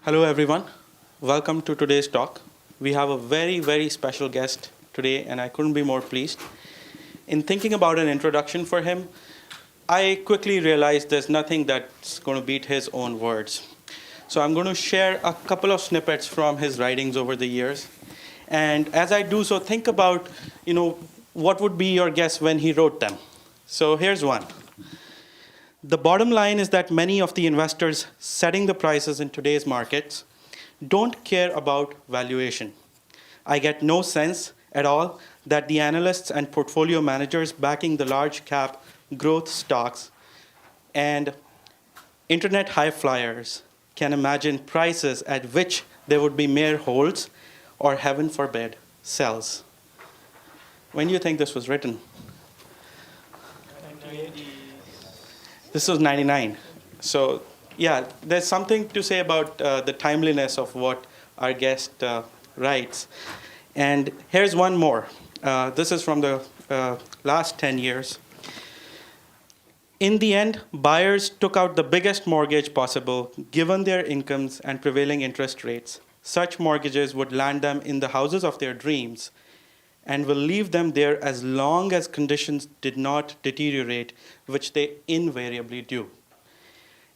Hello, everyone. Welcome to today's talk. We have a very, very special guest today, and I couldn't be more pleased. In thinking about an introduction for him, I quickly realized there's nothing that's going to beat his own words. So I'm going to share a couple of snippets from his writings over the years. And as I do so, think about, what would be your guess when he wrote them. So here's one. The bottom line is that many of the investors setting the prices in today's markets don't care about valuation. I get no sense at all that the analysts and portfolio managers backing the large cap growth stocks and internet high flyers can imagine prices at which there would be mere holds or, heaven forbid, sells. When do you think this was written? This was 99. So, yeah, there's something to say about the timeliness of what our guest writes. And here's one more. This is from the last 10 years. In the end, buyers took out the biggest mortgage possible given their incomes and prevailing interest rates. Such mortgages would land them in the houses of their dreams and will leave them there as long as conditions did not deteriorate, which they invariably do.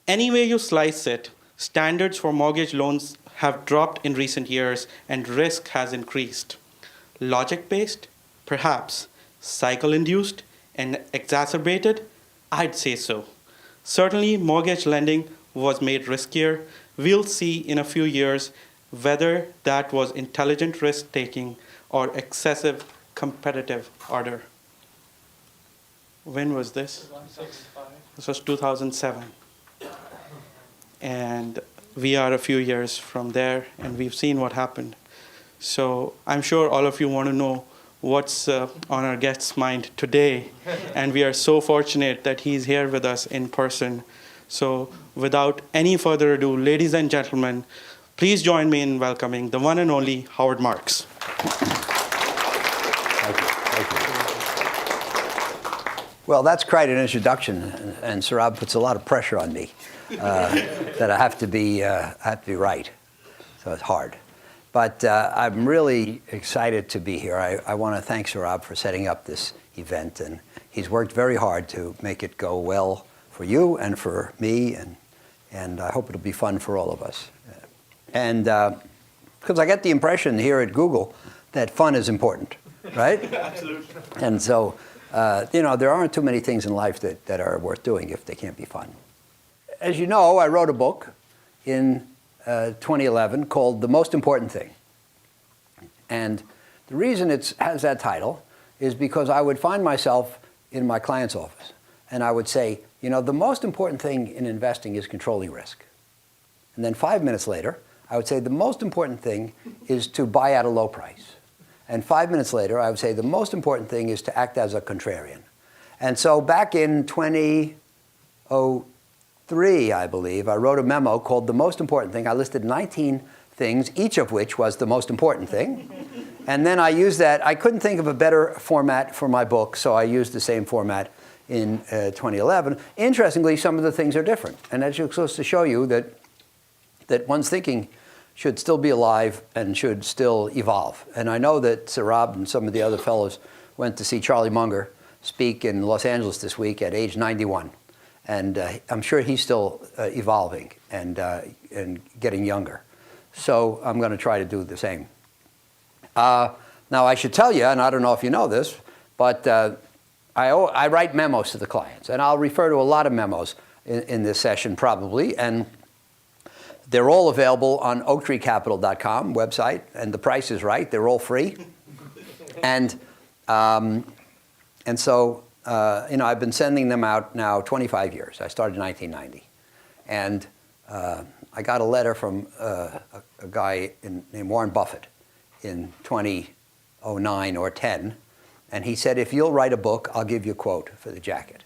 Any way you slice it, standards for mortgage loans have dropped in recent years and risk has increased. Logic-based? Perhaps. Cycle-induced and exacerbated? I'd say so. Certainly, mortgage lending was made riskier. We'll see in a few years whether that was intelligent risk-taking or excessive competitive order. When was this? 2005. This was 2007. And we are a few years from there, and we've seen what happened. So I'm sure all of you want to know what's on our guest's mind today. And we are so fortunate that he's here with us in person. So without any further ado, ladies and gentlemen, please join me in welcoming the one and only Howard Marks. Thank you. Well, that's quite an introduction, and Saurabh puts a lot of pressure on me that I have to be right. So it's hard. But I'm really excited to be here. I want to thank Saurabh for setting up this event, and he's worked very hard to make it go well for you and for me, and I hope it'll be fun for all of us. And because I get the impression here at Google that fun is important, right? Absolutely. And so, there aren't too many things in life that are worth doing if they can't be fun. As you know, I wrote a book in 2011 called The Most Important Thing. And the reason it has that title is because I would find myself in my client's office and I would say, the most important thing in investing is controlling risk. And then 5 minutes later, I would say the most important thing is to buy at a low price. And 5 minutes later, I would say the most important thing is to act as a contrarian. And so back in 2003, I believe, I wrote a memo called The Most Important Thing. I listed 19 things, each of which was the most important thing. And then I used that. I couldn't think of a better format for my book, so I used the same format in 2011. Interestingly, some of the things are different. And that's just to show you that one's thinking should still be alive and should still evolve. And I know that Saurabh and some of the other fellows went to see Charlie Munger speak in Los Angeles this week at age 91. And I'm sure he's still evolving and getting younger. So I'm going to try to do the same. Now, I should tell you, and I don't know if you know this, but I write memos to the clients. And I'll refer to a lot of memos in this session probably. And they're all available on oaktreecapital.com website, and the price is right. They're all free. And so, I've been sending them out now 25 years. I started in 1990. And I got a letter from a guy named Warren Buffett in 2009 or 10. And he said, if you'll write a book, I'll give you a quote for the jacket.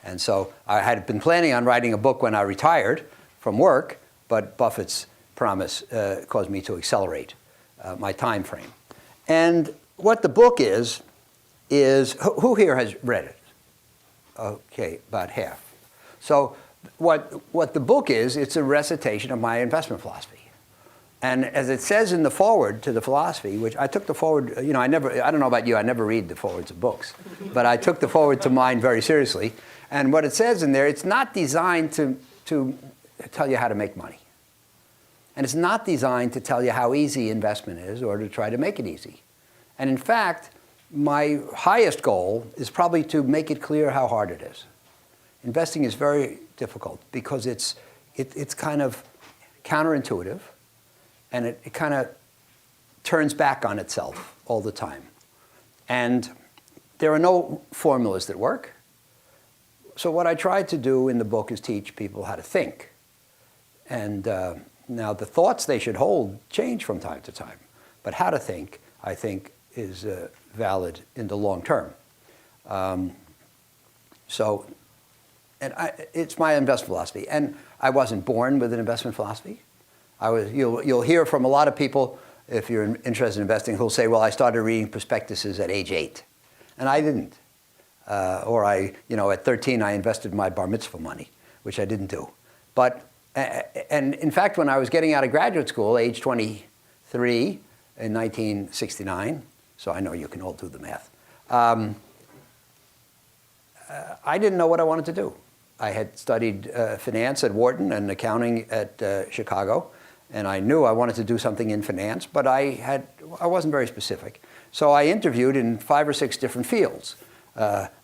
And so I had been planning on writing a book when I retired from work, but Buffett's promise caused me to accelerate my time frame. And what the book is who here has read it? Okay, about half. So what the book is, it's a recitation of my investment philosophy. And as it says in the foreword to the philosophy, which I took the foreword, I don't know about you, I never read the forewords of books, but I took the foreword to mine very seriously. And what it says in there, it's not designed to tell you how to make money. And it's not designed to tell you how easy investment is or to try to make it easy. And in fact, my highest goal is probably to make it clear how hard it is. Investing is very difficult because it's kind of counterintuitive, and it kind of turns back on itself all the time. And there are no formulas that work. So what I tried to do in the book is teach people how to think. And now the thoughts they should hold change from time to time. But how to think, I think, is valid in the long term. It's my investment philosophy. And I wasn't born with an investment philosophy. You'll hear from a lot of people, if you're interested in investing, who'll say, well, I started reading prospectuses at age 8. And I didn't. At 13, I invested my bar mitzvah money, which I didn't do. And in fact, when I was getting out of graduate school, age 23, in 1969, so I know you can all do the math, I didn't know what I wanted to do. I had studied finance at Wharton and accounting at Chicago, and I knew I wanted to do something in finance, but I wasn't very specific. So I interviewed in 5 or 6 different fields: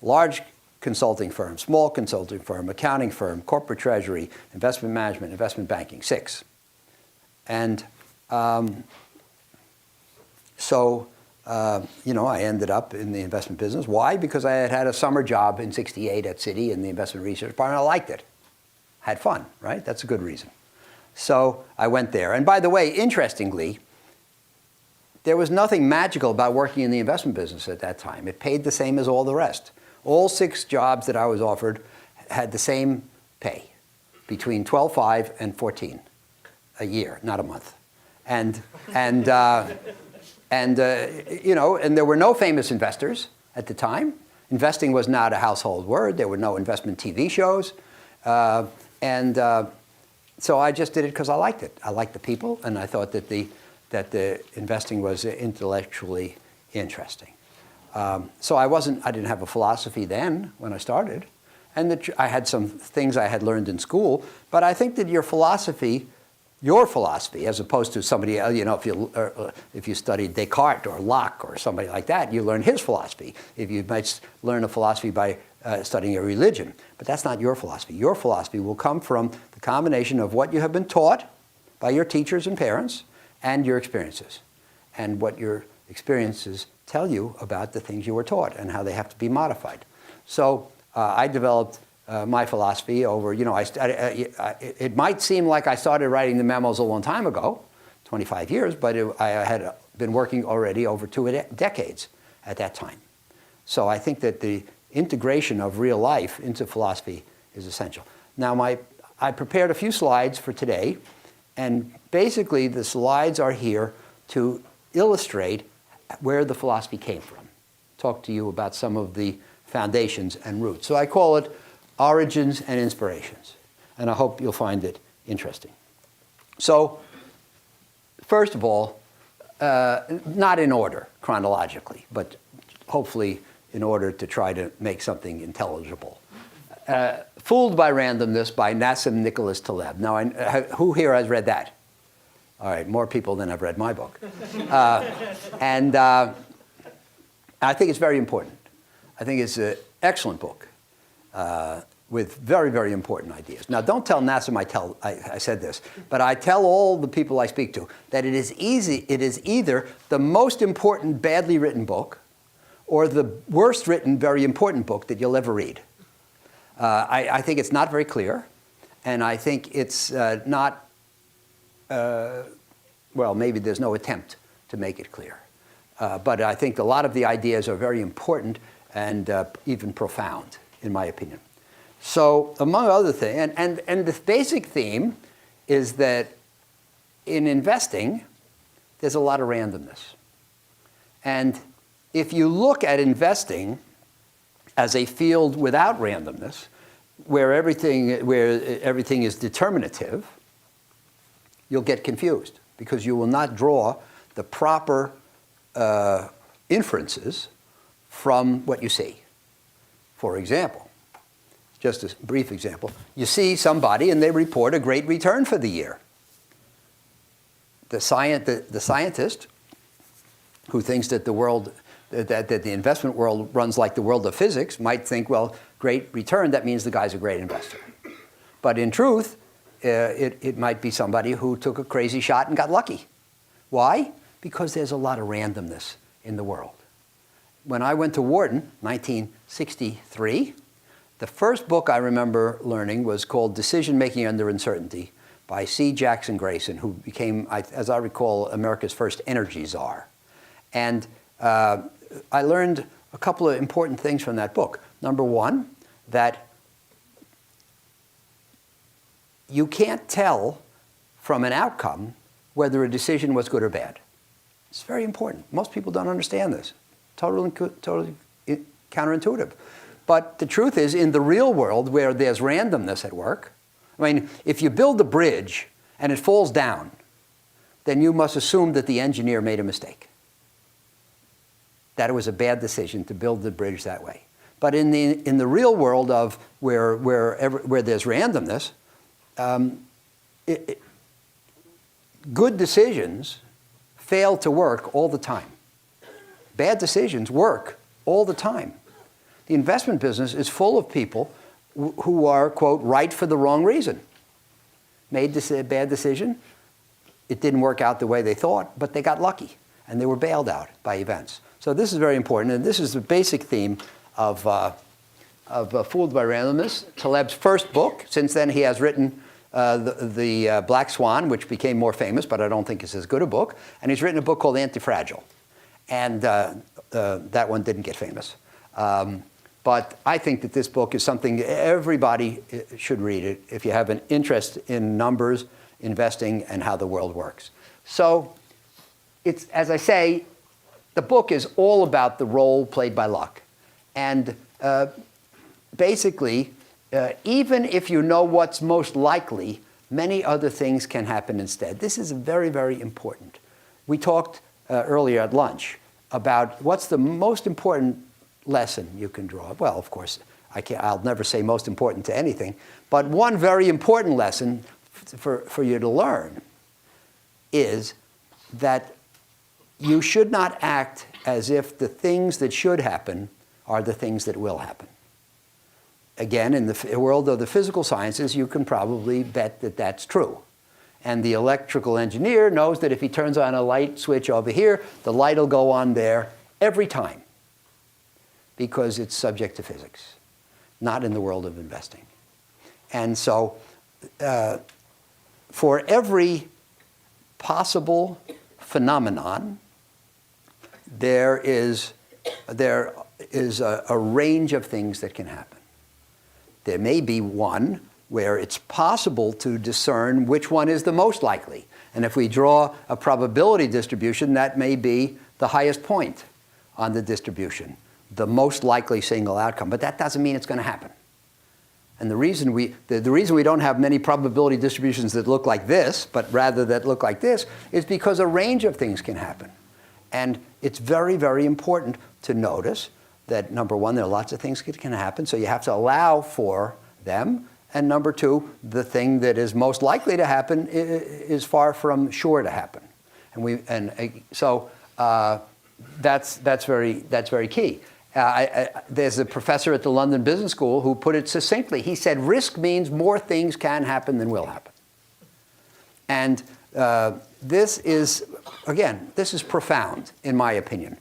large consulting firm, small consulting firm, accounting firm, corporate treasury, investment management, investment banking, 6. And I ended up in the investment business. Why? Because I had a summer job in '68 at Citi in the investment research department. I liked it. Had fun, right? That's a good reason. So I went there. And by the way, interestingly, there was nothing magical about working in the investment business at that time. It paid the same as all the rest. All 6 jobs that I was offered had the same pay, between $12,500 and $14,000 a year, not a month. And there were no famous investors at the time. Investing was not a household word. There were no investment TV shows. So I just did it because I liked it. I liked the people, and I thought that the investing was intellectually interesting. So I didn't have a philosophy then when I started. And I had some things I had learned in school. But I think that your philosophy, as opposed to somebody else, if you studied Descartes or Locke or somebody like that, you learn his philosophy. If you might learn a philosophy by studying a religion. But that's not your philosophy. Your philosophy will come from the combination of what you have been taught by your teachers and parents and your experiences. And what your experiences tell you about the things you were taught and how they have to be modified. So I developed my philosophy over, it might seem like I started writing the memos a long time ago, 25 years, but I had been working already over 2 decades at that time. So I think that the integration of real life into philosophy is essential. Now, I prepared a few slides for today, and basically the slides are here to illustrate where the philosophy came from. Talk to you about some of the foundations and roots. So I call it Origins and Inspirations, and I hope you'll find it interesting. So, first of all, not in order chronologically, but hopefully in order to try to make something intelligible. Fooled by Randomness by Nassim Nicholas Taleb. Now, who here has read that? All right, more people than have read my book. And I think it's very important. I think it's an excellent book with very, very important ideas. Now, don't tell Nassim I said this, but I tell all the people I speak to that it is either the most important badly written book or the worst written, very important book that you'll ever read. I think it's not very clear, and I think it's not, maybe there's no attempt to make it clear. But I think a lot of the ideas are very important and even profound, in my opinion. So among other things, and the basic theme is that in investing, there's a lot of randomness. And if you look at investing as a field without randomness, where everything is determinative, you'll get confused. because you will not draw the proper inferences from what you see. For example, just a brief example, you see somebody and they report a great return for the year. The scientist who thinks that the world, that the investment world runs like the world of physics might think, well, great return, that means the guy's a great investor. But in truth, it might be somebody who took a crazy shot and got lucky. Why? Because there's a lot of randomness in the world. When I went to Wharton, 1963, the first book I remember learning was called Decision Making Under Uncertainty by C. Jackson Grayson, who became, as I recall, America's first energy czar. And I learned a couple of important things from that book. Number one, that you can't tell from an outcome whether a decision was good or bad. It's very important. Most people don't understand this. Totally counterintuitive. But the truth is, in the real world where there's randomness at work, I mean, if you build a bridge and it falls down, then you must assume that the engineer made a mistake, that it was a bad decision to build the bridge that way. But in the real world of where there's randomness, good decisions fail to work all the time. Bad decisions work all the time. The investment business is full of people who are, quote, right for the wrong reason. Made a bad decision, it didn't work out the way they thought, but they got lucky, and they were bailed out by events. So this is very important, and this is the basic theme of Fooled by Randomness, Taleb's first book. Since then, he has written the Black Swan, which became more famous, but I don't think it's as good a book. And he's written a book called Antifragile. And that one didn't get famous. But I think that this book is something everybody should read it if you have an interest in numbers, investing, and how the world works. So it's, as I say, the book is all about the role played by luck. And basically, even if you know what's most likely, many other things can happen instead. This is very, very important. We talked earlier at lunch about what's the most important lesson you can draw. Well, of course, I'll never say most important to anything, but one very important lesson for you to learn is that you should not act as if the things that should happen are the things that will happen. Again, in the world of the physical sciences, you can probably bet that that's true. And the electrical engineer knows that if he turns on a light switch over here, the light will go on there every time, because it's subject to physics, not in the world of investing. And so for every possible phenomenon, there is a range of things that can happen. There may be one where it's possible to discern which one is the most likely. And if we draw a probability distribution, that may be the highest point on the distribution, the most likely single outcome. But that doesn't mean it's going to happen. And the reason we don't have many probability distributions that look like this, but rather that look like this, is because a range of things can happen. And it's very, very important to notice that, number one, there are lots of things that can happen, so you have to allow for them. And number two, the thing that is most likely to happen is far from sure to happen. So that's very key. There's a professor at the London Business School who put it succinctly. He said, risk means more things can happen than will happen. And this is profound, in my opinion.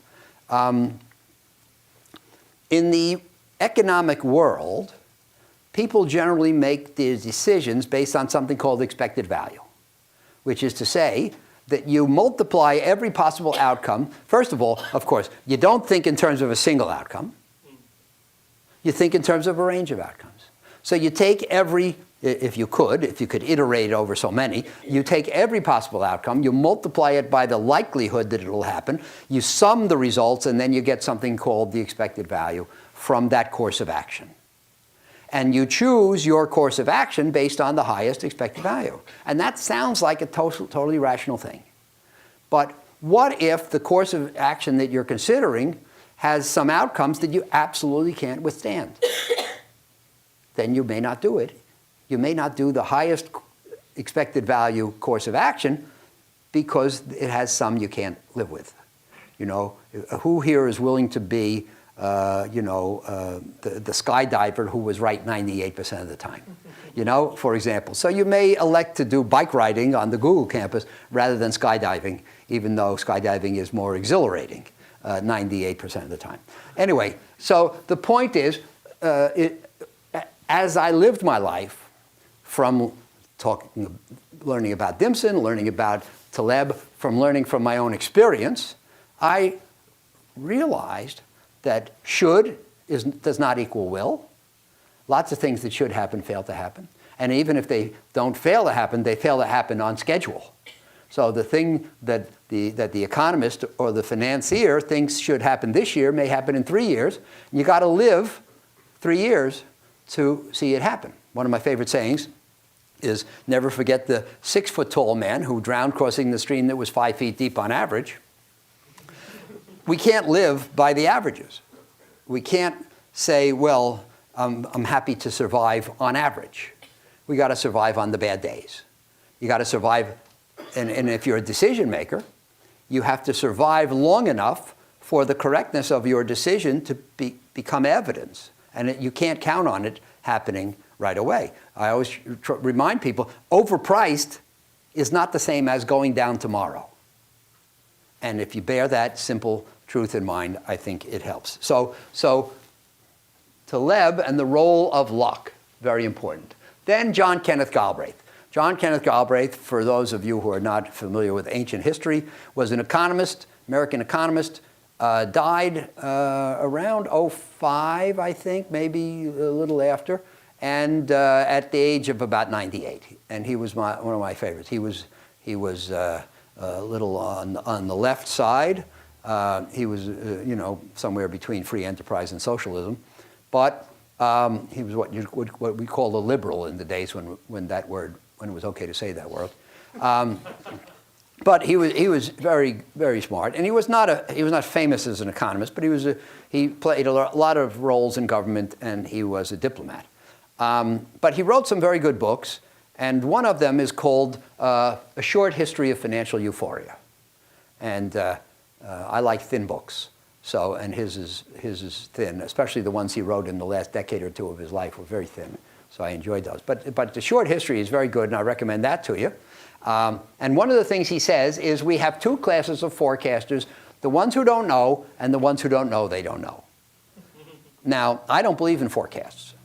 In the economic world, people generally make their decisions based on something called expected value, which is to say that you multiply every possible outcome. First of all, of course, you don't think in terms of a single outcome. You think in terms of a range of outcomes. So you take if you could iterate over so many, you take every possible outcome, you multiply it by the likelihood that it will happen, you sum the results, and then you get something called the expected value from that course of action. And you choose your course of action based on the highest expected value. And that sounds like a totally rational thing. But what if the course of action that you're considering has some outcomes that you absolutely can't withstand? Then you may not do it. You may not do the highest expected value course of action because it has some you can't live with. You know, who here is willing to be, the skydiver who was right 98% of the time? You know, for example. So you may elect to do bike riding on the Google campus rather than skydiving, even though skydiving is more exhilarating 98% of the time. Anyway, so the point is, as I lived my life from learning about Dimson, learning about Taleb, from learning from my own experience, I realized that should does not equal will. Lots of things that should happen fail to happen. And even if they don't fail to happen, they fail to happen on schedule. So the thing that the economist or the financier thinks should happen this year may happen in 3 years. You got to live 3 years to see it happen. One of my favorite sayings is, never forget the 6-foot-tall man who drowned crossing the stream that was 5 feet deep on average. We can't live by the averages. We can't say, well, I'm happy to survive on average. We got to survive on the bad days. You got to survive, and if you're a decision maker, you have to survive long enough for the correctness of your decision to become evidence. And you can't count on it happening right away. I always remind people, overpriced is not the same as going down tomorrow. And if you bear that simple truth in mind, I think it helps. So Taleb and the role of luck, very important. Then John Kenneth Galbraith. John Kenneth Galbraith, for those of you who are not familiar with ancient history, was an economist, American economist, died around 2005, I think, maybe a little after, and at the age of about 98. And he was one of my favorites. He was a little on the left side. He was, somewhere between free enterprise and socialism. But he was what we call a liberal in the days when it was okay to say that word. But he was very, very smart, and he was not famous as an economist, but he played a lot of roles in government, and he was a diplomat. But he wrote some very good books, and one of them is called A Short History of Financial Euphoria. And I like thin books, and his is thin, especially the ones he wrote in the last decade or two of his life were very thin. So I enjoyed those. But the short history is very good, and I recommend that to you. And one of the things he says is we have two classes of forecasters, the ones who don't know and the ones who don't know they don't know. Now, I don't believe in forecasts,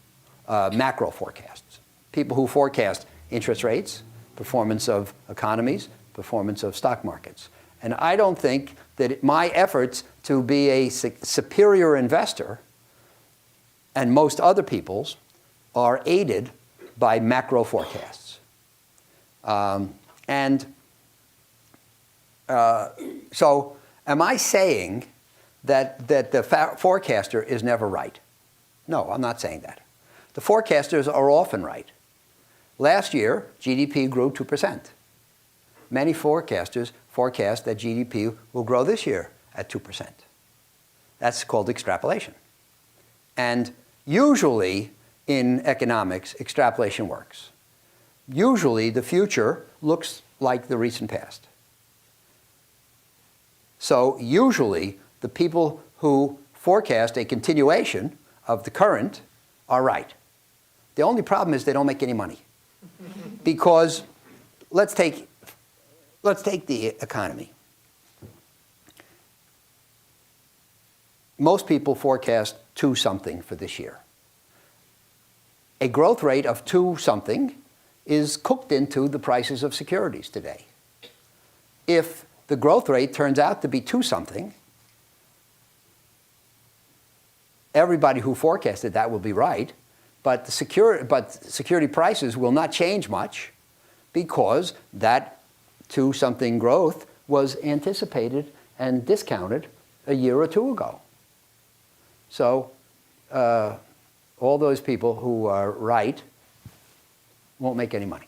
macro forecasts. People who forecast interest rates, performance of economies, performance of stock markets. And I don't think that my efforts to be a superior investor and most other people's are aided by macro forecasts. So am I saying that the forecaster is never right? No, I'm not saying that. The forecasters are often right. Last year, GDP grew 2%. Many forecasters forecast that GDP will grow this year at 2%. That's called extrapolation. And usually in economics, extrapolation works. Usually the future looks like the recent past. So usually the people who forecast a continuation of the current are right. The only problem is they don't make any money. Because let's take the economy. Most people forecast 2-something for this year. A growth rate of 2-something is cooked into the prices of securities today. If the growth rate turns out to be 2-something, everybody who forecasted that will be right, but security prices will not change much because that 2-something growth was anticipated and discounted a year or two ago. So all those people who are right won't make any money.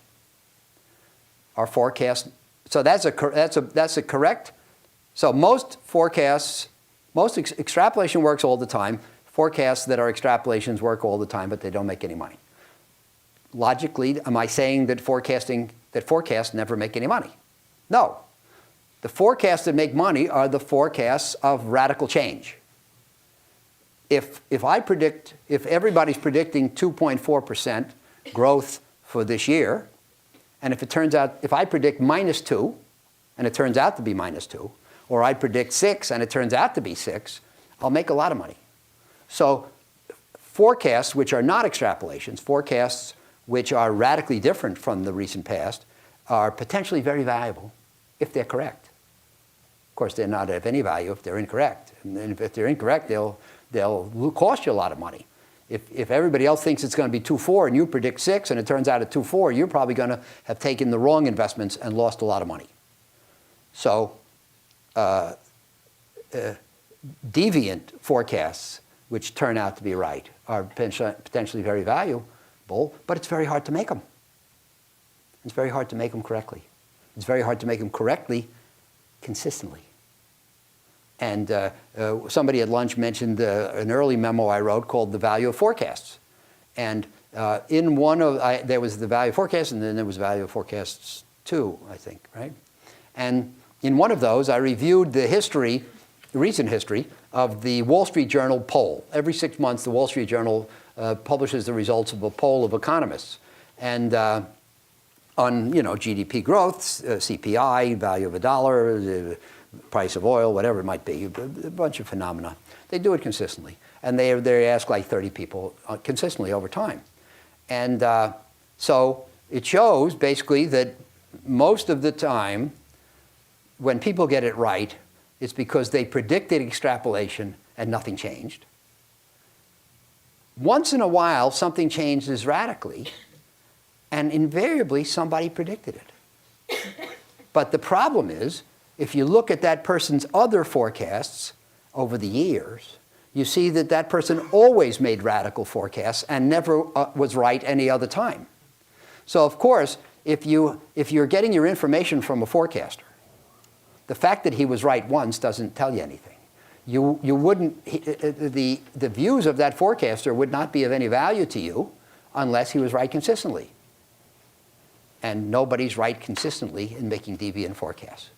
Our forecast, so that's a correct. So most forecasts, extrapolation works all the time. Forecasts that are extrapolations work all the time, but they don't make any money. Logically, am I saying that forecasts never make any money? No. The forecasts that make money are the forecasts of radical change. If everybody's predicting 2.4% growth for this year, and if I predict -2, and it turns out to be -2, or I predict 6 and it turns out to be 6, I'll make a lot of money. So forecasts which are not extrapolations, forecasts which are radically different from the recent past, are potentially very valuable if they're correct. Of course, they're not of any value if they're incorrect. And if they're incorrect, they'll cost you a lot of money. If everybody else thinks it's going to be 2.4 and you predict 6 and it turns out at 2.4, you're probably going to have taken the wrong investments and lost a lot of money. So deviant forecasts, which turn out to be right, are potentially very valuable, but it's very hard to make them. It's very hard to make them correctly. It's very hard to make them correctly consistently. And somebody at lunch mentioned an early memo I wrote called The Value of Forecasts. And in one of, there was the value of forecasts, and then there was value of forecasts 2, I think, right? And in one of those, I reviewed the recent history of the Wall Street Journal poll. Every 6 months, the Wall Street Journal publishes the results of a poll of economists. And on GDP growth, CPI, value of a dollar, the price of oil, whatever it might be, a bunch of phenomena. They do it consistently. And they ask like 30 people consistently over time. And so it shows basically that most of the time, when people get it right, it's because they predicted extrapolation and nothing changed. Once in a while, something changes radically, and invariably somebody predicted it. But the problem is, if you look at that person's other forecasts over the years, you see that that person always made radical forecasts and never was right any other time. So of course, if you're getting your information from a forecaster, the fact that he was right once doesn't tell you anything. You wouldn't, the views of that forecaster would not be of any value to you unless he was right consistently. And nobody's right consistently in making deviant forecasts.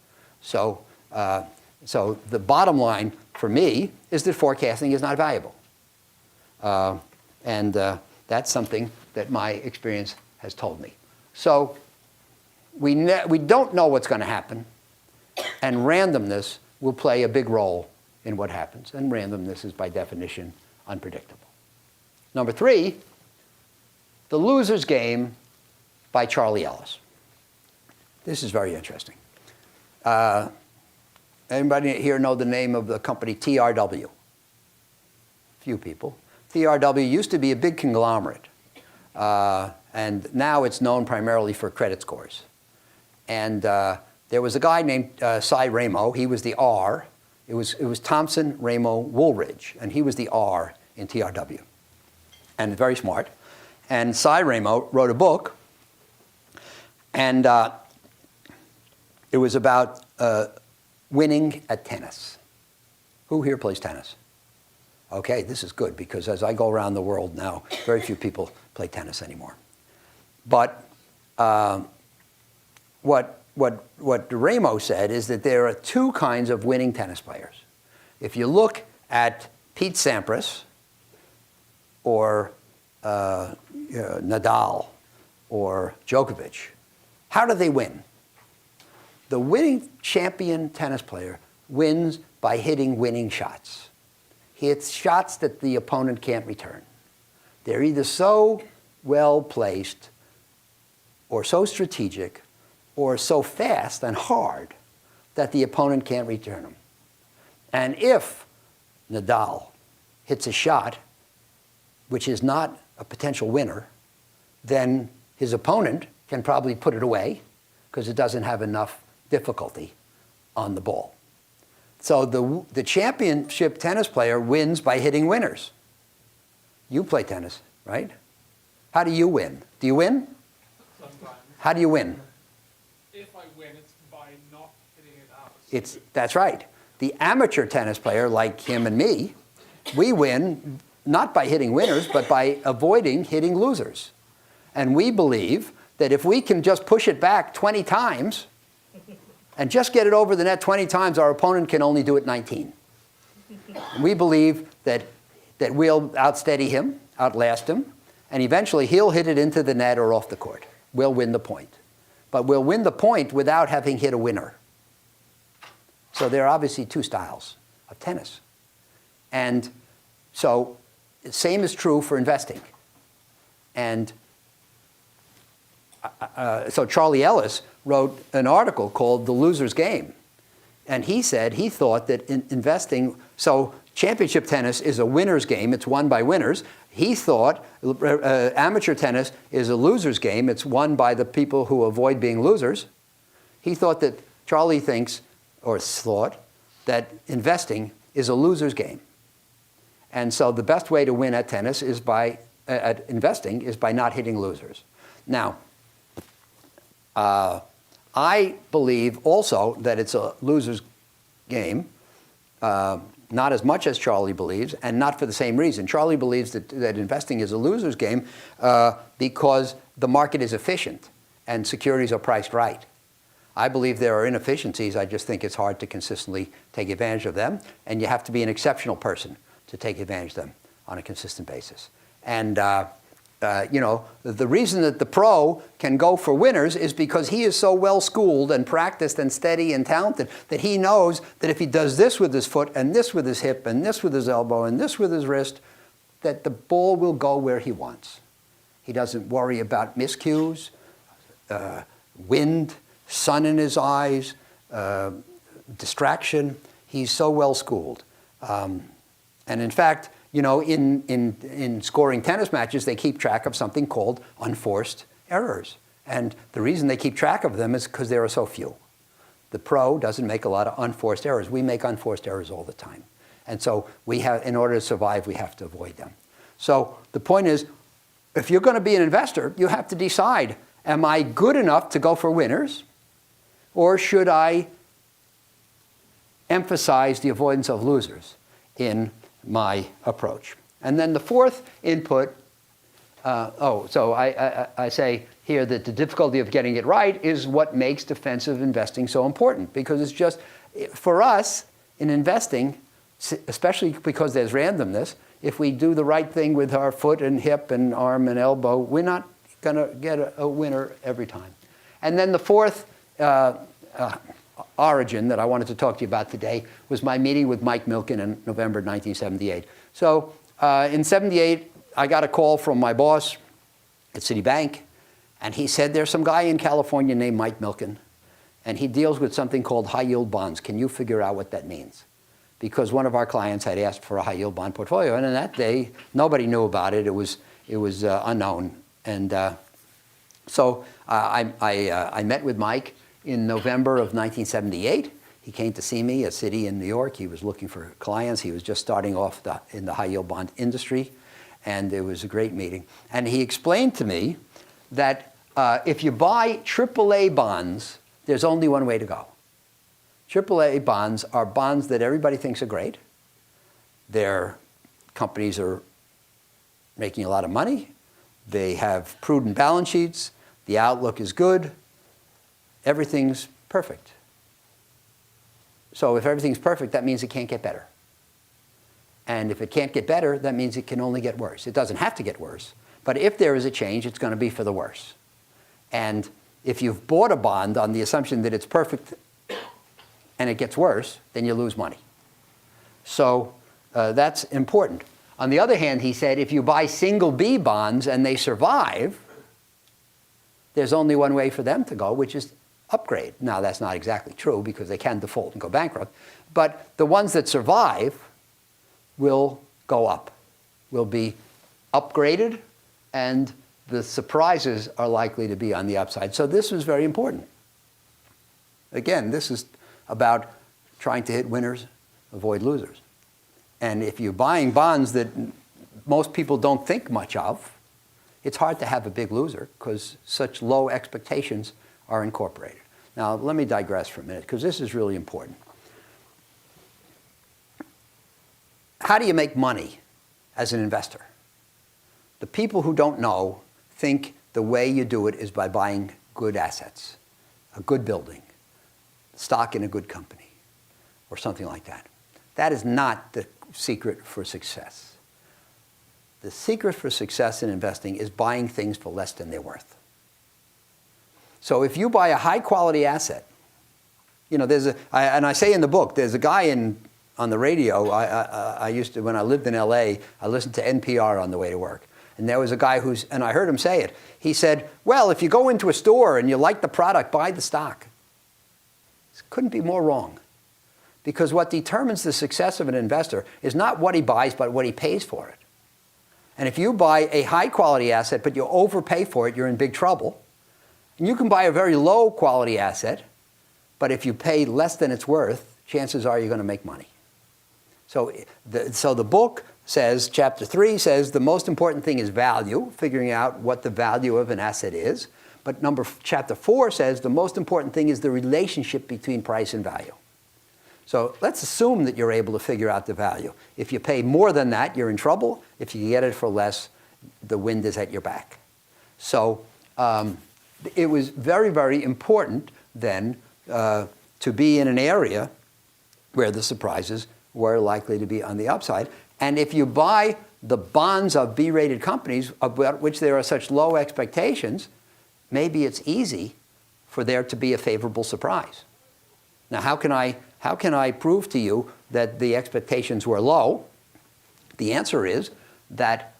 So the bottom line for me is that forecasting is not valuable. And that's something that my experience has told me. So we don't know what's going to happen, and randomness will play a big role in what happens. And randomness is by definition unpredictable. Number 3, The Loser's Game by Charlie Ellis. This is very interesting. Anybody here know the name of the company TRW? Few people. TRW used to be a big conglomerate, and now it's known primarily for credit scores. And there was a guy named Cy Ramo. He was the R. It was Thompson, Ramo, Woolridge, and he was the R in TRW, and very smart. And Cy Ramo wrote a book, and it was about winning at tennis. Who here plays tennis? Okay, this is good, because as I go around the world now, very few people play tennis anymore. But what Ramo said is that there are 2 kinds of winning tennis players. If you look at Pete Sampras or Nadal or Djokovic, how do they win? The winning champion tennis player wins by hitting winning shots. He hits shots that the opponent can't return. They're either so well placed or so strategic or so fast and hard that the opponent can't return them. And if Nadal hits a shot which is not a potential winner, then his opponent can probably put it away because it doesn't have enough difficulty on the ball. So the championship tennis player wins by hitting winners. You play tennis, right? How do you win? Do you win? Sometimes. How do you win? If I win, it's by not hitting it out. That's right. The amateur tennis player, like him and me, we win not by hitting winners, but by avoiding hitting losers. And we believe that if we can just push it back 20 times and just get it over the net 20 times, our opponent can only do it 19. And we believe that we'll outsteady him, outlast him, and eventually he'll hit it into the net or off the court. We'll win the point. But we'll win the point without having hit a winner. So there are obviously two styles of tennis. And so the same is true for investing. And so Charlie Ellis wrote an article called The Loser's Game. And he said he thought that in investing, so championship tennis is a winner's game. It's won by winners. He thought amateur tennis is a loser's game. It's won by the people who avoid being losers. He thought that Charlie thinks, or thought, that investing is a loser's game. And so the best way to win at tennis is at investing is by not hitting losers. Now, I believe also that it's a loser's game, not as much as Charlie believes, and not for the same reason. Charlie believes that investing is a loser's game because the market is efficient and securities are priced right. I believe there are inefficiencies. I just think it's hard to consistently take advantage of them, and you have to be an exceptional person to take advantage of them on a consistent basis. And the reason that the pro can go for winners is because he is so well schooled and practiced and steady and talented that he knows that if he does this with his foot and this with his hip and this with his elbow and this with his wrist, that the ball will go where he wants. He doesn't worry about miscues, wind, sun in his eyes, distraction. He's so well schooled. And in fact, in scoring tennis matches, they keep track of something called unforced errors. And the reason they keep track of them is because there are so few. The pro doesn't make a lot of unforced errors. We make unforced errors all the time. And so in order to survive, we have to avoid them. So the point is, if you're going to be an investor, you have to decide, am I good enough to go for winners? Or should I emphasize the avoidance of losers in my approach? And then the fourth input, so I say here that the difficulty of getting it right is what makes defensive investing so important. Because it's just, for us, in investing, especially because there's randomness, if we do the right thing with our foot and hip and arm and elbow, we're not going to get a winner every time. And then the fourth origin that I wanted to talk to you about today was my meeting with Mike Milken in November 1978. So in 78, I got a call from my boss at Citibank, and he said, there's some guy in California named Mike Milken, and he deals with something called high-yield bonds. Can you figure out what that means? Because one of our clients had asked for a high-yield bond portfolio, and in that day, nobody knew about it. It was unknown. And so I met with Mike in November of 1978. He came to see me at Citi in New York. He was looking for clients. He was just starting off in the high-yield bond industry, and it was a great meeting. And he explained to me that if you buy AAA bonds, there's only one way to go. AAA bonds are bonds that everybody thinks are great. Their companies are making a lot of money. They have prudent balance sheets. The outlook is good. Everything's perfect. So if everything's perfect, that means it can't get better. And if it can't get better, that means it can only get worse. It doesn't have to get worse. But if there is a change, it's going to be for the worse. And if you've bought a bond on the assumption that it's perfect and it gets worse, then you lose money. So that's important. On the other hand, he said, if you buy single B bonds and they survive, there's only one way for them to go, which is upgrade. Now, that's not exactly true because they can default and go bankrupt. But the ones that survive will go up, will be upgraded, and the surprises are likely to be on the upside. So this was very important. Again, this is about trying to hit winners, avoid losers. And if you're buying bonds that most people don't think much of, it's hard to have a big loser because such low expectations are incorporated. Now, let me digress for a minute because this is really important. How do you make money as an investor? The people who don't know think the way you do it is by buying good assets, a good building, stock in a good company, or something like that. That is not the secret for success. The secret for success in investing is buying things for less than they're worth. So if you buy a high-quality asset, you know, and I say in the book, there's a guy on the radio. I used to, when I lived in L.A., I listened to NPR on the way to work. And there was a guy and I heard him say it. He said, well, if you go into a store and you like the product, buy the stock. This couldn't be more wrong. Because what determines the success of an investor is not what he buys, but what he pays for it. And if you buy a high-quality asset, but you overpay for it, you're in big trouble. And you can buy a very low-quality asset, but if you pay less than it's worth, chances are you're going to make money. So the book says, chapter 3 says, the most important thing is value, figuring out what the value of an asset is. But chapter 4 says the most important thing is the relationship between price and value. So let's assume that you're able to figure out the value. If you pay more than that, you're in trouble. If you get it for less, the wind is at your back. So it was very, very important then to be in an area where the surprises were likely to be on the upside. And if you buy the bonds of B-rated companies about which there are such low expectations, maybe it's easy for there to be a favorable surprise. Now, how can I prove to you that the expectations were low? The answer is that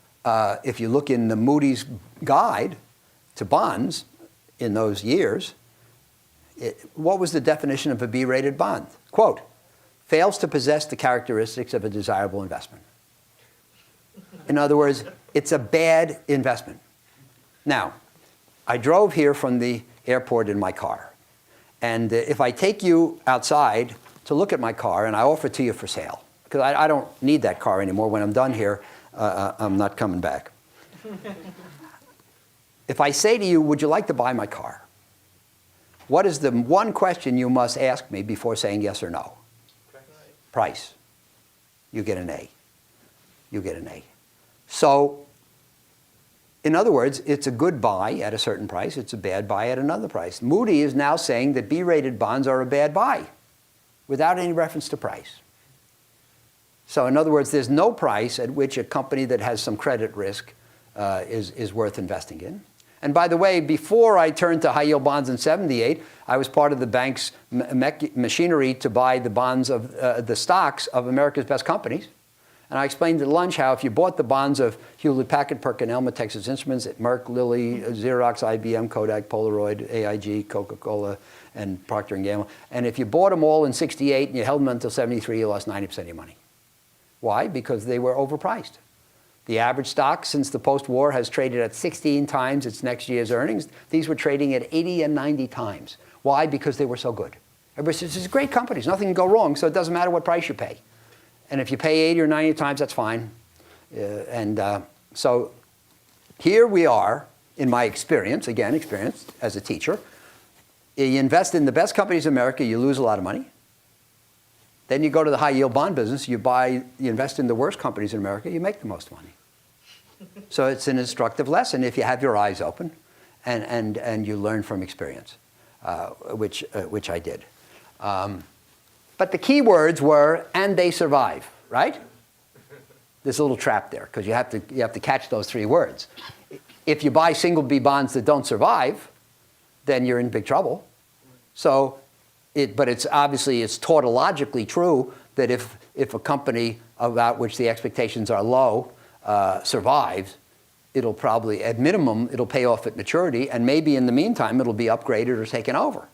if you look in the Moody's guide to bonds in those years, what was the definition of a B-rated bond? Quote, fails to possess the characteristics of a desirable investment. In other words, it's a bad investment. Now, I drove here from the airport in my car. And if I take you outside to look at my car and I offer it to you for sale, because I don't need that car anymore. When I'm done here, I'm not coming back. If I say to you, would you like to buy my car? What is the one question you must ask me before saying yes or no? Price. You get an A. You get an A. So, in other words, it's a good buy at a certain price. It's a bad buy at another price. Moody is now saying that B-rated bonds are a bad buy without any reference to price. So, in other words, there's no price at which a company that has some credit risk is worth investing in. And by the way, before I turned to high-yield bonds in '78, I was part of the bank's machinery to buy the bonds of the stocks of America's best companies. And I explained at lunch how if you bought the bonds of Hewlett-Packard, PerkinElmer, Texas Instruments, Merck, Lilly, Xerox, IBM, Kodak, Polaroid, AIG, Coca-Cola, and Procter & Gamble, and if you bought them all in '68 and you held them until '73, you lost 90% of your money. Why? Because they were overpriced. The average stock since the post-war has traded at 16 times its next year's earnings. These were trading at 80 and 90 times. Why? Because they were so good. Everybody says, this is great companies. Nothing can go wrong, so it doesn't matter what price you pay. And if you pay 80 or 90 times, that's fine. So here we are, in my experience, again, experience as a teacher. You invest in the best companies in America, you lose a lot of money. Then you go to the high-yield bond business, you invest in the worst companies in America, you make the most money. So it's an instructive lesson if you have your eyes open and you learn from experience, which I did. But the key words were, and they survive, right? There's a little trap there, because you have to catch those three words. If you buy single B bonds that don't survive, then you're in big trouble. So, but it's obviously, it's tautologically true that if a company about which the expectations are low survives, it'll probably, at minimum, it'll pay off at maturity, and maybe in the meantime, it'll be upgraded or taken over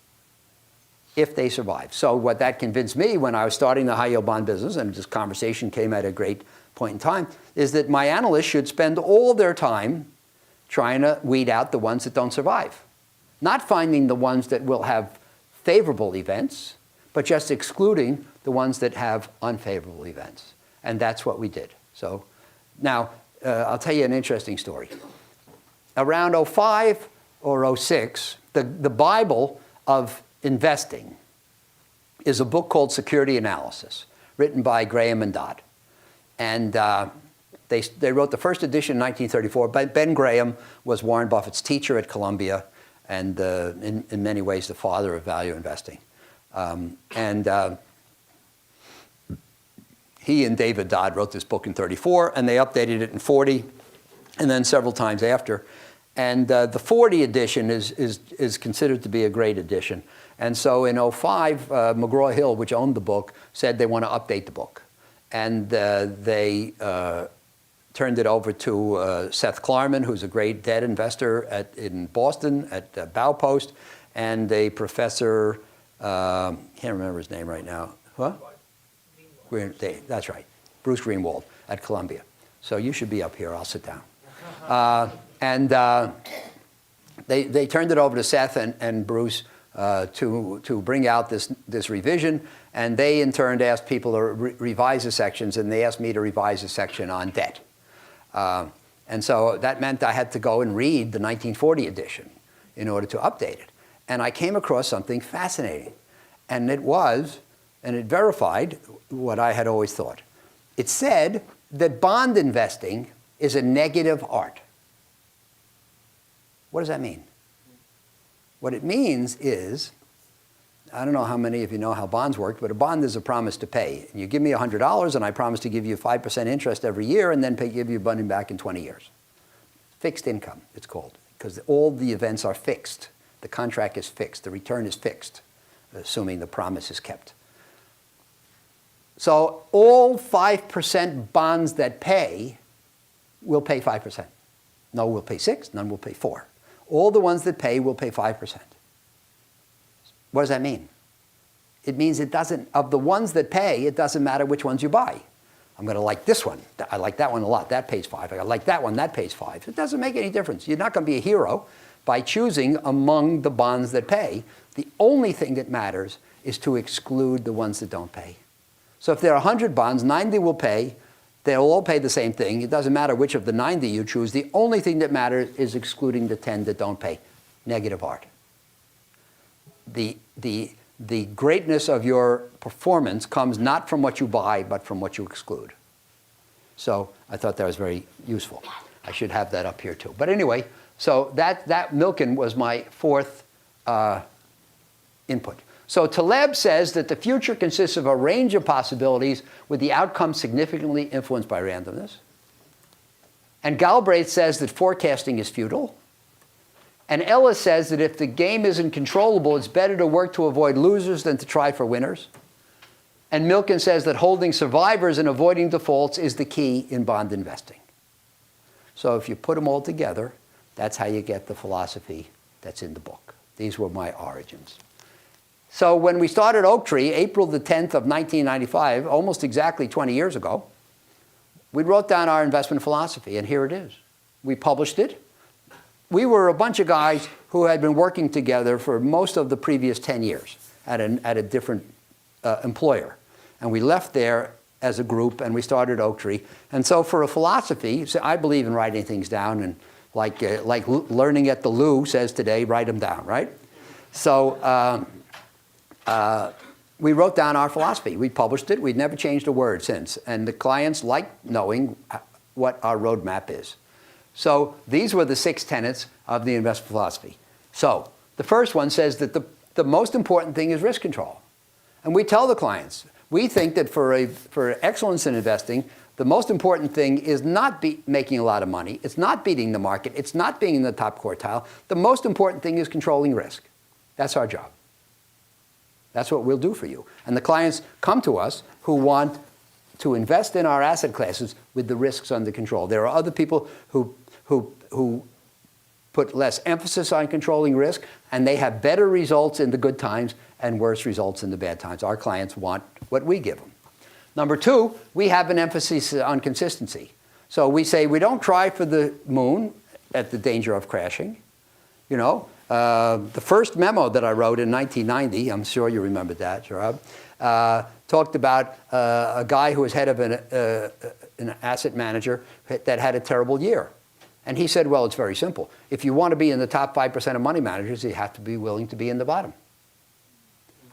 if they survive. So what that convinced me when I was starting the high-yield bond business, and this conversation came at a great point in time, is that my analysts should spend all their time trying to weed out the ones that don't survive. Not finding the ones that will have favorable events, but just excluding the ones that have unfavorable events. And that's what we did. So now, I'll tell you an interesting story. Around 05 or 06, the Bible of investing is a book called Security Analysis, written by Graham and Dodd. And they wrote the first edition in 1934. Ben Graham was Warren Buffett's teacher at Columbia, and in many ways the father of value investing. He and David Dodd wrote this book in 34, and they updated it in 40, and then several times after. And the 40 edition is considered to be a great edition. And so in 05, McGraw-Hill, which owned the book, said they want to update the book. And they turned it over to Seth Klarman, who's a great debt investor in Boston at Baupost, and a professor, can't remember his name right now. What? That's right, Bruce Greenwald at Columbia. So you should be up here, I'll sit down. They turned it over to Seth and Bruce to bring out this revision, and they in turn asked people to revise the sections, and they asked me to revise a section on debt. And so that meant I had to go and read the 1940 edition in order to update it. And I came across something fascinating, and it verified what I had always thought. It said that bond investing is a negative art. What does that mean? What it means is, I don't know how many of you know how bonds work, but a bond is a promise to pay. You give me $100 and I promise to give you 5% interest every year and then give you money back in 20 years. Fixed income, it's called, because all the events are fixed. The contract is fixed. The return is fixed, assuming the promise is kept. So all 5% bonds that pay will pay 5%. No will pay 6, none will pay 4. All the ones that pay will pay 5%. What does that mean? It means of the ones that pay, it doesn't matter which ones you buy. I'm going to like this one. I like that one a lot. That pays 5. I like that one. That pays 5. It doesn't make any difference. You're not going to be a hero by choosing among the bonds that pay. The only thing that matters is to exclude the ones that don't pay. So if there are 100 bonds, 90 will pay. They'll all pay the same thing. It doesn't matter which of the 90 you choose. The only thing that matters is excluding the 10 that don't pay. Negative art. The greatness of your performance comes not from what you buy, but from what you exclude. So I thought that was very useful. I should have that up here too. But anyway, so that Milken was my fourth input. So Taleb says that the future consists of a range of possibilities with the outcome significantly influenced by randomness. And Galbraith says that forecasting is futile. And Ellis says that if the game isn't controllable, it's better to work to avoid losers than to try for winners. And Milken says that holding survivors and avoiding defaults is the key in bond investing. So if you put them all together, that's how you get the philosophy that's in the book. These were my origins. So when we started Oaktree, April the 10th of 1995, almost exactly 20 years ago, we wrote down our investment philosophy, and here it is. We published it. We were a bunch of guys who had been working together for most of the previous 10 years at a different employer. And we left there as a group, and we started Oaktree. And so for a philosophy, so I believe in writing things down, and like learning at the Lou says today, write them down, right? So we wrote down our philosophy. We published it. We'd never changed a word since. And the clients liked knowing what our roadmap is. So these were the 6 tenets of the investment philosophy. So the first one says that the most important thing is risk control. And we tell the clients, we think that for excellence in investing, the most important thing is not making a lot of money. It's not beating the market. It's not being in the top quartile. The most important thing is controlling risk. That's our job. That's what we'll do for you. And the clients come to us who want to invest in our asset classes with the risks under control. There are other people who put less emphasis on controlling risk, and they have better results in the good times and worse results in the bad times. Our clients want what we give them. Number 2, we have an emphasis on consistency. So we say we don't try for the moon at the danger of crashing. You know, the first memo that I wrote in 1990, I'm sure you remember that, Rob, talked about a guy who was head of an asset manager that had a terrible year. And he said, well, it's very simple. If you want to be in the top 5% of money managers, you have to be willing to be in the bottom.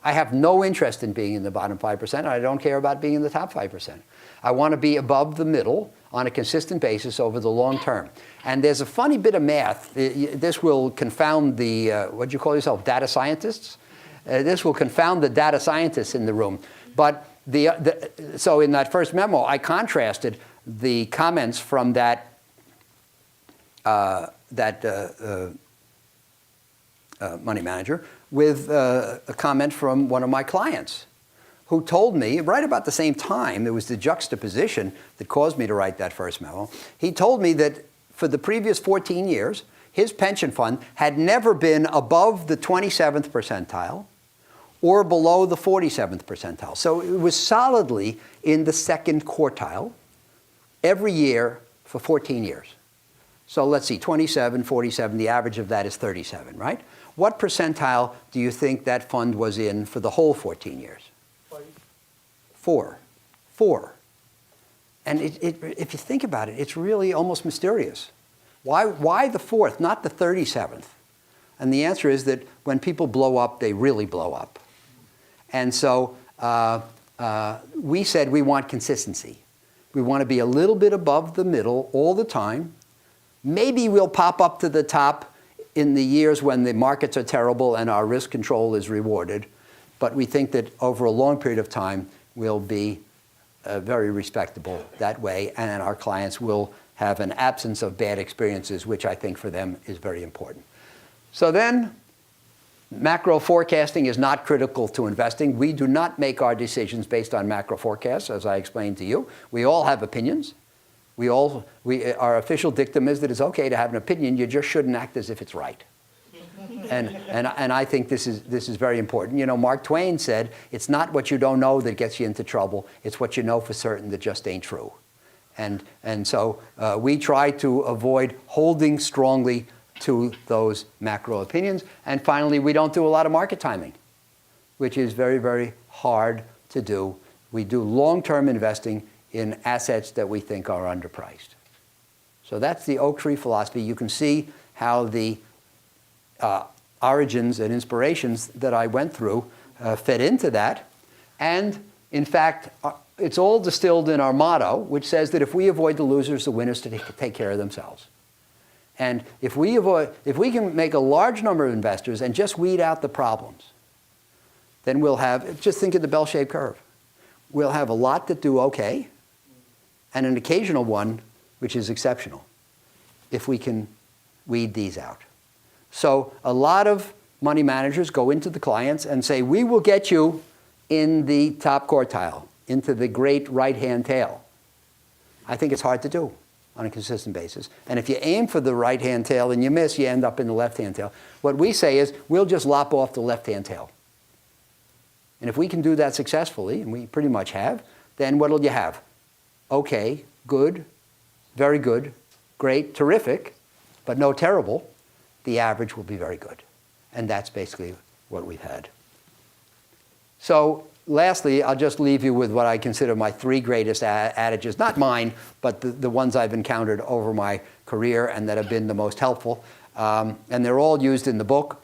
I have no interest in being in the bottom 5%, and I don't care about being in the top 5%. I want to be above the middle on a consistent basis over the long term. And there's a funny bit of math. This will confound the, what do you call yourself, data scientists? This will confound the data scientists in the room. But so in that first memo, I contrasted the comments from that money manager with a comment from one of my clients who told me, right about the same time, there was the juxtaposition that caused me to write that first memo. He told me that for the previous 14 years, his pension fund had never been above the 27th percentile or below the 47th percentile. So it was solidly in the second quartile every year for 14 years. So let's see, 27, 47, the average of that is 37, right? What percentile do you think that fund was in for the whole 14 years? 4. And if you think about it, it's really almost mysterious. Why the 4th, not the 37th? And the answer is that when people blow up, they really blow up. And so we said we want consistency. We want to be a little bit above the middle all the time. Maybe we'll pop up to the top in the years when the markets are terrible and our risk control is rewarded. But we think that over a long period of time, we'll be very respectable that way, and our clients will have an absence of bad experiences, which I think for them is very important. So then, macro forecasting is not critical to investing. We do not make our decisions based on macro forecasts, as I explained to you. We all have opinions. Our official dictum is that it's okay to have an opinion, you just shouldn't act as if it's right. And I think this is very important. You know, Mark Twain said, it's not what you don't know that gets you into trouble, it's what you know for certain that just ain't true. And so we try to avoid holding strongly to those macro opinions. And finally, we don't do a lot of market timing, which is very, very hard to do. We do long-term investing in assets that we think are underpriced. So that's the Oaktree philosophy. You can see how the origins and inspirations that I went through fed into that. And in fact, it's all distilled in our motto, which says that if we avoid the losers, the winners take care of themselves. And if we can make a large number of investors and just weed out the problems, then we'll have, just think of the bell-shaped curve. We'll have a lot that do okay, and an occasional one which is exceptional, if we can weed these out. So a lot of money managers go into the clients and say, we will get you in the top quartile, into the great right-hand tail. I think it's hard to do on a consistent basis. And if you aim for the right-hand tail and you miss, you end up in the left-hand tail. What we say is, we'll just lop off the left-hand tail. And if we can do that successfully, and we pretty much have, then what'll you have? Okay, good, very good, great, terrific, but no terrible. The average will be very good. And that's basically what we've had. So lastly, I'll just leave you with what I consider my 3 greatest adages, not mine, but the ones I've encountered over my career and that have been the most helpful. And they're all used in the book.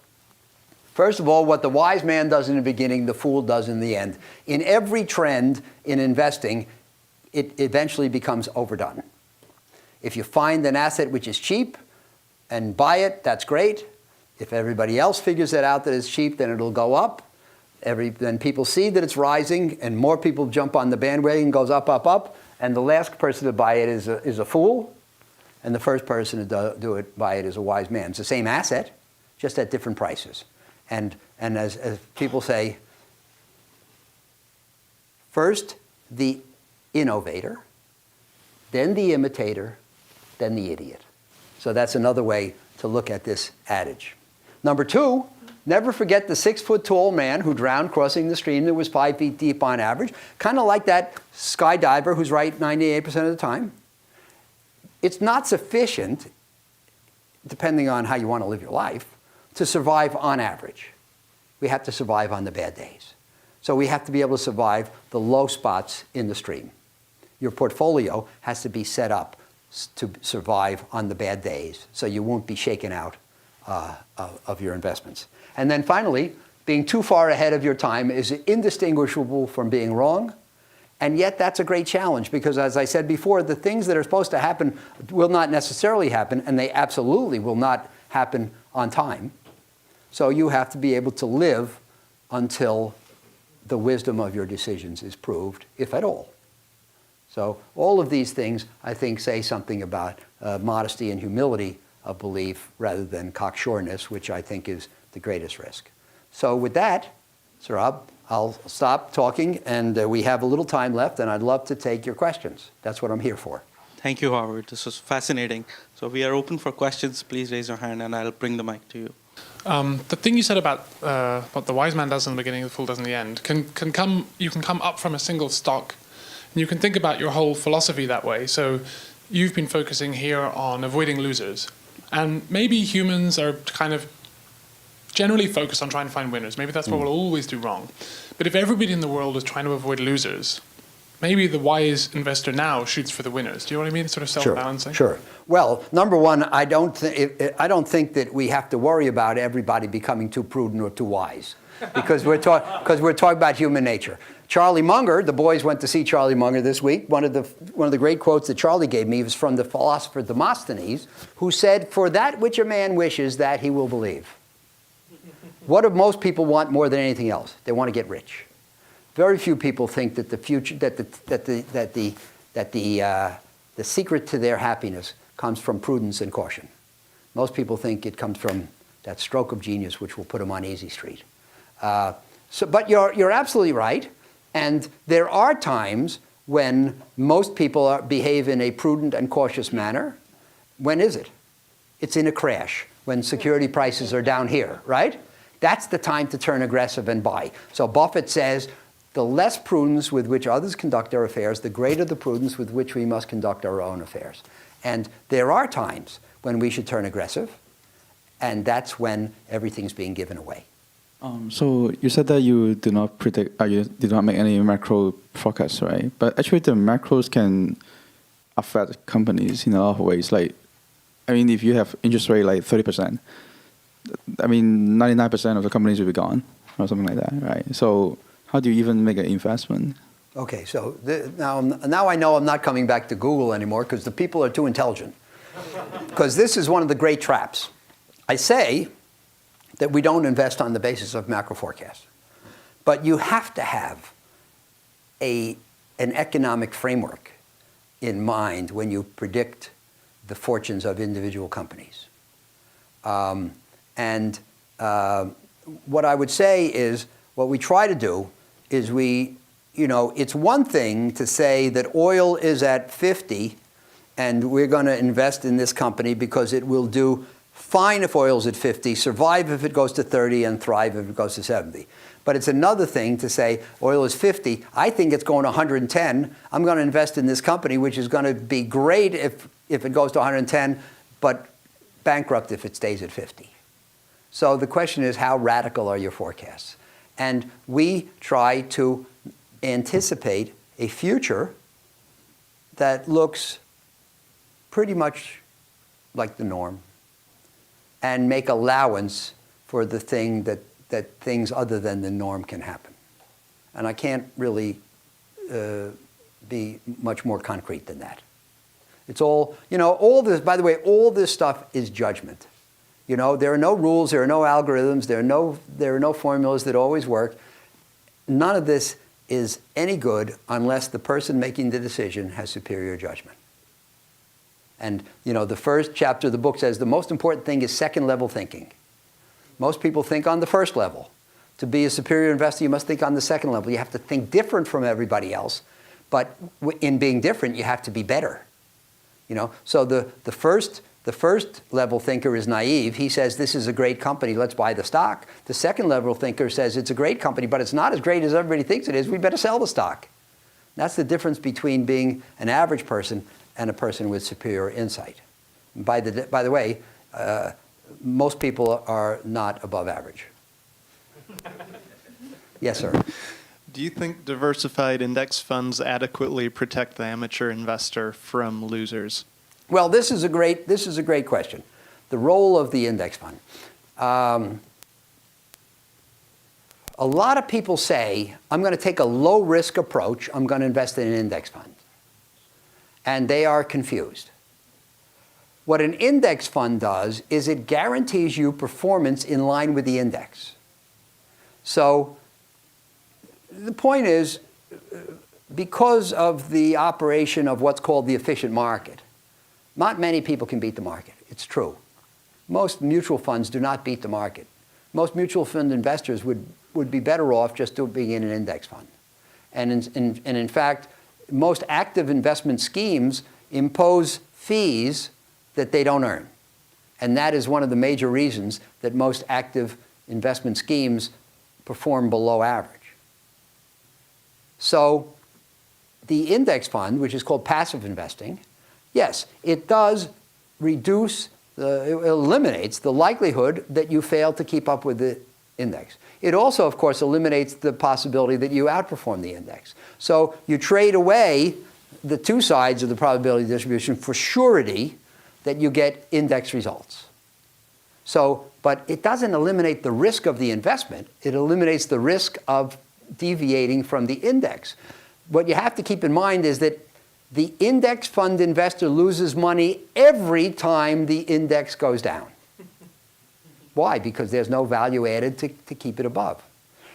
First of all, what the wise man does in the beginning, the fool does in the end. In every trend in investing, it eventually becomes overdone. If you find an asset which is cheap and buy it, that's great. If everybody else figures it out that it's cheap, then it'll go up. Then people see that it's rising, and more people jump on the bandwagon, goes up, up, up. And the last person to buy it is a fool, and the first person to buy it is a wise man. It's the same asset, just at different prices. And as people say, first the innovator, then the imitator, then the idiot. So that's another way to look at this adage. Number 2, never forget the 6-foot-tall man who drowned crossing the stream that was 5 feet deep on average. Kind of like that skydiver who's right 98% of the time. It's not sufficient, depending on how you want to live your life, to survive on average. We have to survive on the bad days. So we have to be able to survive the low spots in the stream. your portfolio has to be set up to survive on the bad days, so you won't be shaken out of your investments. And then finally, being too far ahead of your time is indistinguishable from being wrong. And yet that's a great challenge because, as I said before, the things that are supposed to happen will not necessarily happen, and they absolutely will not happen on time. So you have to be able to live until the wisdom of your decisions is proved, if at all. So all of these things, I think, say something about modesty and humility of belief rather than cocksureness, which I think is the greatest risk. So with that, Saurabh, I'll stop talking, and we have a little time left, and I'd love to take your questions. That's what I'm here for. Thank you, Howard. This was fascinating. So we are open for questions. Please raise your hand, and I'll bring the mic to you. The thing you said about what the wise man does in the beginning, the fool does in the end, you can come up from a single stock, and you can think about your whole philosophy that way. So you've been focusing here on avoiding losers, and maybe humans are kind of generally focused on trying to find winners. Maybe that's what we'll always do wrong. But if everybody in the world is trying to avoid losers, maybe the wise investor now shoots for the winners. Do you know what I mean? It's sort of self-balancing. Sure. Well, number one, I don't think that we have to worry about everybody becoming too prudent or too wise, because we're talking about human nature. Charlie Munger, the boys went to see Charlie Munger this week. One of the great quotes that Charlie gave me was from the philosopher Demosthenes, who said, "For that which a man wishes, that he will believe." What do most people want more than anything else? They want to get rich. Very few people think that the future, the secret to their happiness comes from prudence and caution. Most people think it comes from that stroke of genius, which will put them on easy street. But you're absolutely right, and there are times when most people behave in a prudent and cautious manner. When is it? It's in a crash, when security prices are down here, right? That's the time to turn aggressive and buy. So Buffett says, the less prudence with which others conduct their affairs, the greater the prudence with which we must conduct our own affairs. And there are times when we should turn aggressive, and that's when everything's being given away. So you said that you do not predict, you did not make any macro forecasts, right? But actually the macros can affect companies in a lot of ways. Like, I mean, if you have interest rate like 30%, I mean, 99% of the companies will be gone or something like that, right? So how do you even make an investment? Okay, so now I know I'm not coming back to Google anymore because the people are too intelligent. Because this is one of the great traps. I say that we don't invest on the basis of macro forecasts. But you have to have an economic framework in mind when you predict the fortunes of individual companies. What I would say is, what we try to do is it's one thing to say that oil is at 50 and we're going to invest in this company because it will do fine if oil's at 50, survive if it goes to 30, and thrive if it goes to 70. But it's another thing to say oil is 50, I think it's going to 110, I'm going to invest in this company, which is going to be great if it goes to 110, but bankrupt if it stays at 50. So the question is, how radical are your forecasts? And we try to anticipate a future that looks pretty much like the norm and make allowance for the thing that things other than the norm can happen. And I can't really be much more concrete than that. It's all, all this, by the way, all this stuff is judgment. There are no rules, there are no algorithms, there are no formulas that always work. None of this is any good unless the person making the decision has superior judgment. And, the first chapter of the book says the most important thing is second-level thinking. Most people think on the first level. To be a superior investor, you must think on the second level. You have to think different from everybody else. But in being different, you have to be better. So the first level thinker is naive. He says, this is a great company, let's buy the stock. The second level thinker says, it's a great company, but it's not as great as everybody thinks it is. We better sell the stock. That's the difference between being an average person and a person with superior insight. By the way, most people are not above average. Yes, sir. Do you think diversified index funds adequately protect the amateur investor from losers? Well, this is a great question. The role of the index fund. A lot of people say, I'm going to take a low-risk approach. I'm going to invest in an index fund. And they are confused. What an index fund does is it guarantees you performance in line with the index. So the point is, because of the operation of what's called the efficient market, not many people can beat the market. It's true. Most mutual funds do not beat the market. Most mutual fund investors would be better off just being in an index fund. And in fact, most active investment schemes impose fees that they don't earn. And that is one of the major reasons that most active investment schemes perform below average. So the index fund, which is called passive investing, yes, it does reduce, it eliminates the likelihood that you fail to keep up with the index. It also, of course, eliminates the possibility that you outperform the index. So you trade away the two sides of the probability distribution for surety that you get index results. So, but it doesn't eliminate the risk of the investment. It eliminates the risk of deviating from the index. What you have to keep in mind is that the index fund investor loses money every time the index goes down. Why? Because there's no value added to keep it above.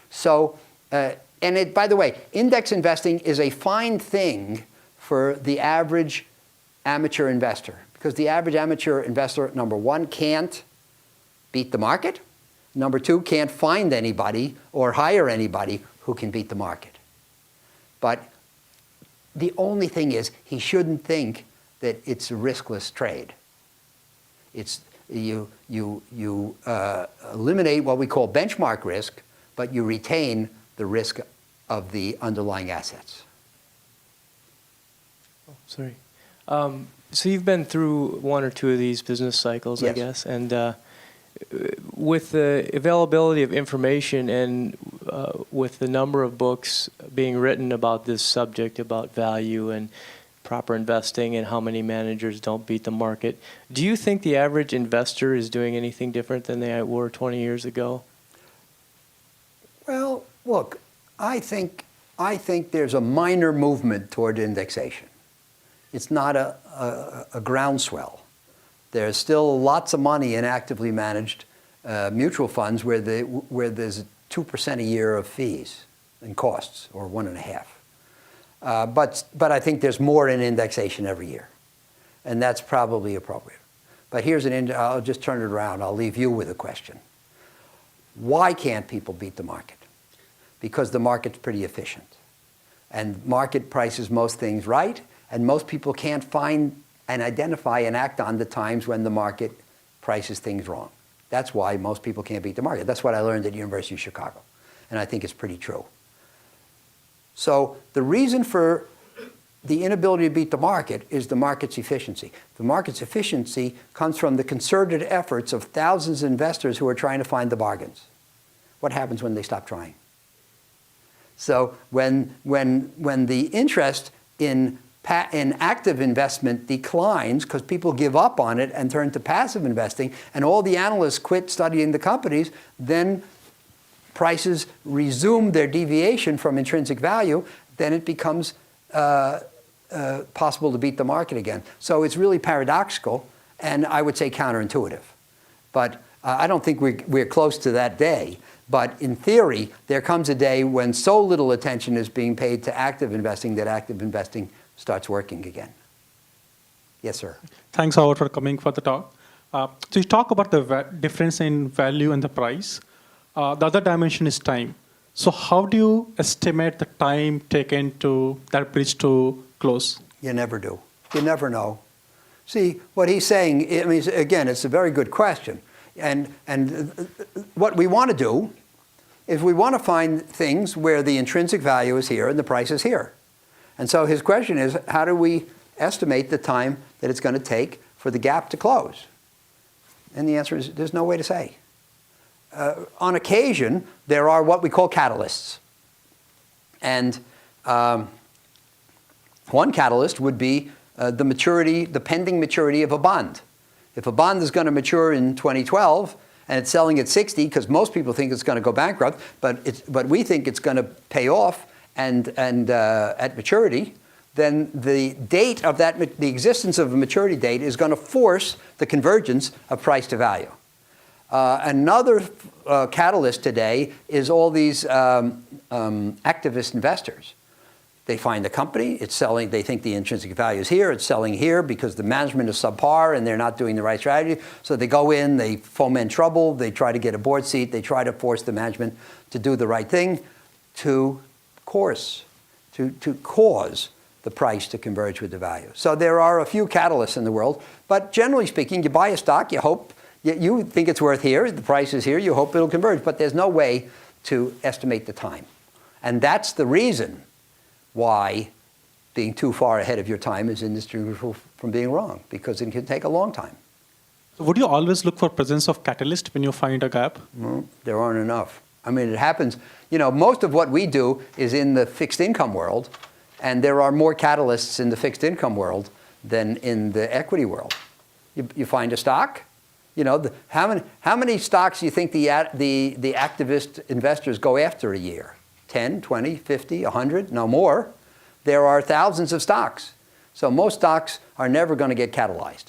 So, by the way, index investing is a fine thing for the average amateur investor, because the average amateur investor, number one, can't beat the market. Number two, can't find anybody or hire anybody who can beat the market. But the only thing is, he shouldn't think that it's a riskless trade. It's you eliminate what we call benchmark risk, but you retain the risk of the underlying assets. Oh, sorry. So you've been through one or two of these business cycles, Yes. I guess, and with the availability of information and with the number of books being written about this subject, about value and proper investing and how many managers don't beat the market, do you think the average investor is doing anything different than they were 20 years ago? Well, look, I think there's a minor movement toward indexation. It's not a groundswell. There's still lots of money in actively managed mutual funds where there's 2% a year of fees and costs, or 1.5%. But I think there's more in indexation every year, and that's probably appropriate. But I'll just turn it around. I'll leave you with a question. Why can't people beat the market? Because the market's pretty efficient, and market prices most things right, and most people can't find and identify and act on the times when the market prices things wrong. That's why most people can't beat the market. That's what I learned at University of Chicago, and I think it's pretty true. So the reason for the inability to beat the market is the market's efficiency. The market's efficiency comes from the concerted efforts of thousands of investors who are trying to find the bargains. What happens when they stop trying? So when the interest in active investment declines because people give up on it and turn to passive investing, and all the analysts quit studying the companies, then prices resume their deviation from intrinsic value, then it becomes possible to beat the market again. So it's really paradoxical, and I would say counterintuitive. But I don't think we're close to that day. But in theory, there comes a day when so little attention is being paid to active investing that active investing starts working again. Yes, sir. Thanks, Howard, for coming for the talk. So you talk about the difference in value and the price. The other dimension is time. So how do you estimate the time taken to that bridge to close? You never do. You never know. See, what he's saying, I mean, again, it's a very good question. And what we want to do is we want to find things where the intrinsic value is here and the price is here. And so his question is, how do we estimate the time that it's going to take for the gap to close? And the answer is, there's no way to say. On occasion, there are what we call catalysts. And one catalyst would be the pending maturity of a bond. If a bond is going to mature in 2012 and it's selling at 60, because most people think it's going to go bankrupt, but we think it's going to pay off and at maturity, then the date of that, the existence of a maturity date is going to force the convergence of price to value. Another catalyst today is all these activist investors. They find the company, it's selling, they think the intrinsic value is here, it's selling here because the management is subpar and they're not doing the right strategy. So they go in, they foment trouble, they try to get a board seat, they try to force the management to do the right thing to cause the price to converge with the value. So there are a few catalysts in the world, but generally speaking, you buy a stock, you hope, you think it's worth here, the price is here, you hope it'll converge, but there's no way to estimate the time. And that's the reason why being too far ahead of your time is indistinguishable from being wrong, because it can take a long time. So would you always look for presence of catalyst when you find a gap? Well, there aren't enough. I mean, it happens, most of what we do is in the fixed income world, and there are more catalysts in the fixed income world than in the equity world. You find a stock, how many stocks do you think the activist investors go after a year? 10, 20, 50, 100, no more. There are thousands of stocks. So most stocks are never going to get catalyzed.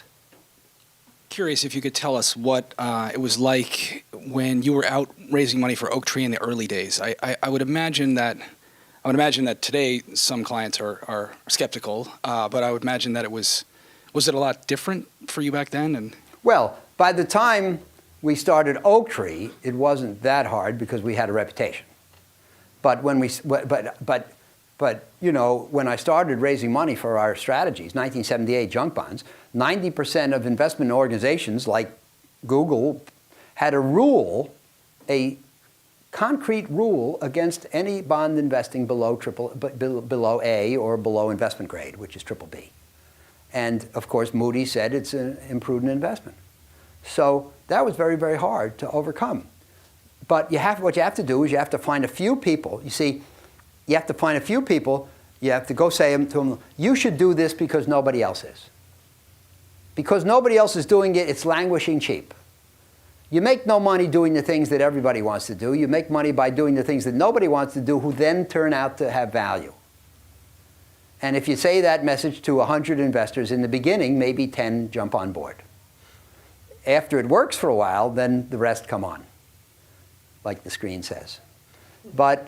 Curious if you could tell us what it was like when you were out raising money for Oaktree in the early days. I would imagine that today some clients are skeptical, but I would imagine that was it a lot different for you back then? And well, by the time we started Oaktree, it wasn't that hard because we had a reputation. But when when I started raising money for our strategies, 1978 junk bonds, 90% of investment organizations like Google had a concrete rule against any bond investing below A or below investment grade, which is BBB. And of course, Moody's said it's an imprudent investment. So that was very, very hard to overcome. But what you have to do is you have to find a few people. You see, you have to find a few people. You have to go say to them, you should do this because nobody else is. Because nobody else is doing it, it's languishing cheap. You make no money doing the things that everybody wants to do. You make money by doing the things that nobody wants to do, who then turn out to have value. And if you say that message to 100 investors in the beginning, maybe 10 jump on board. After it works for a while, then the rest come on, like the screen says. But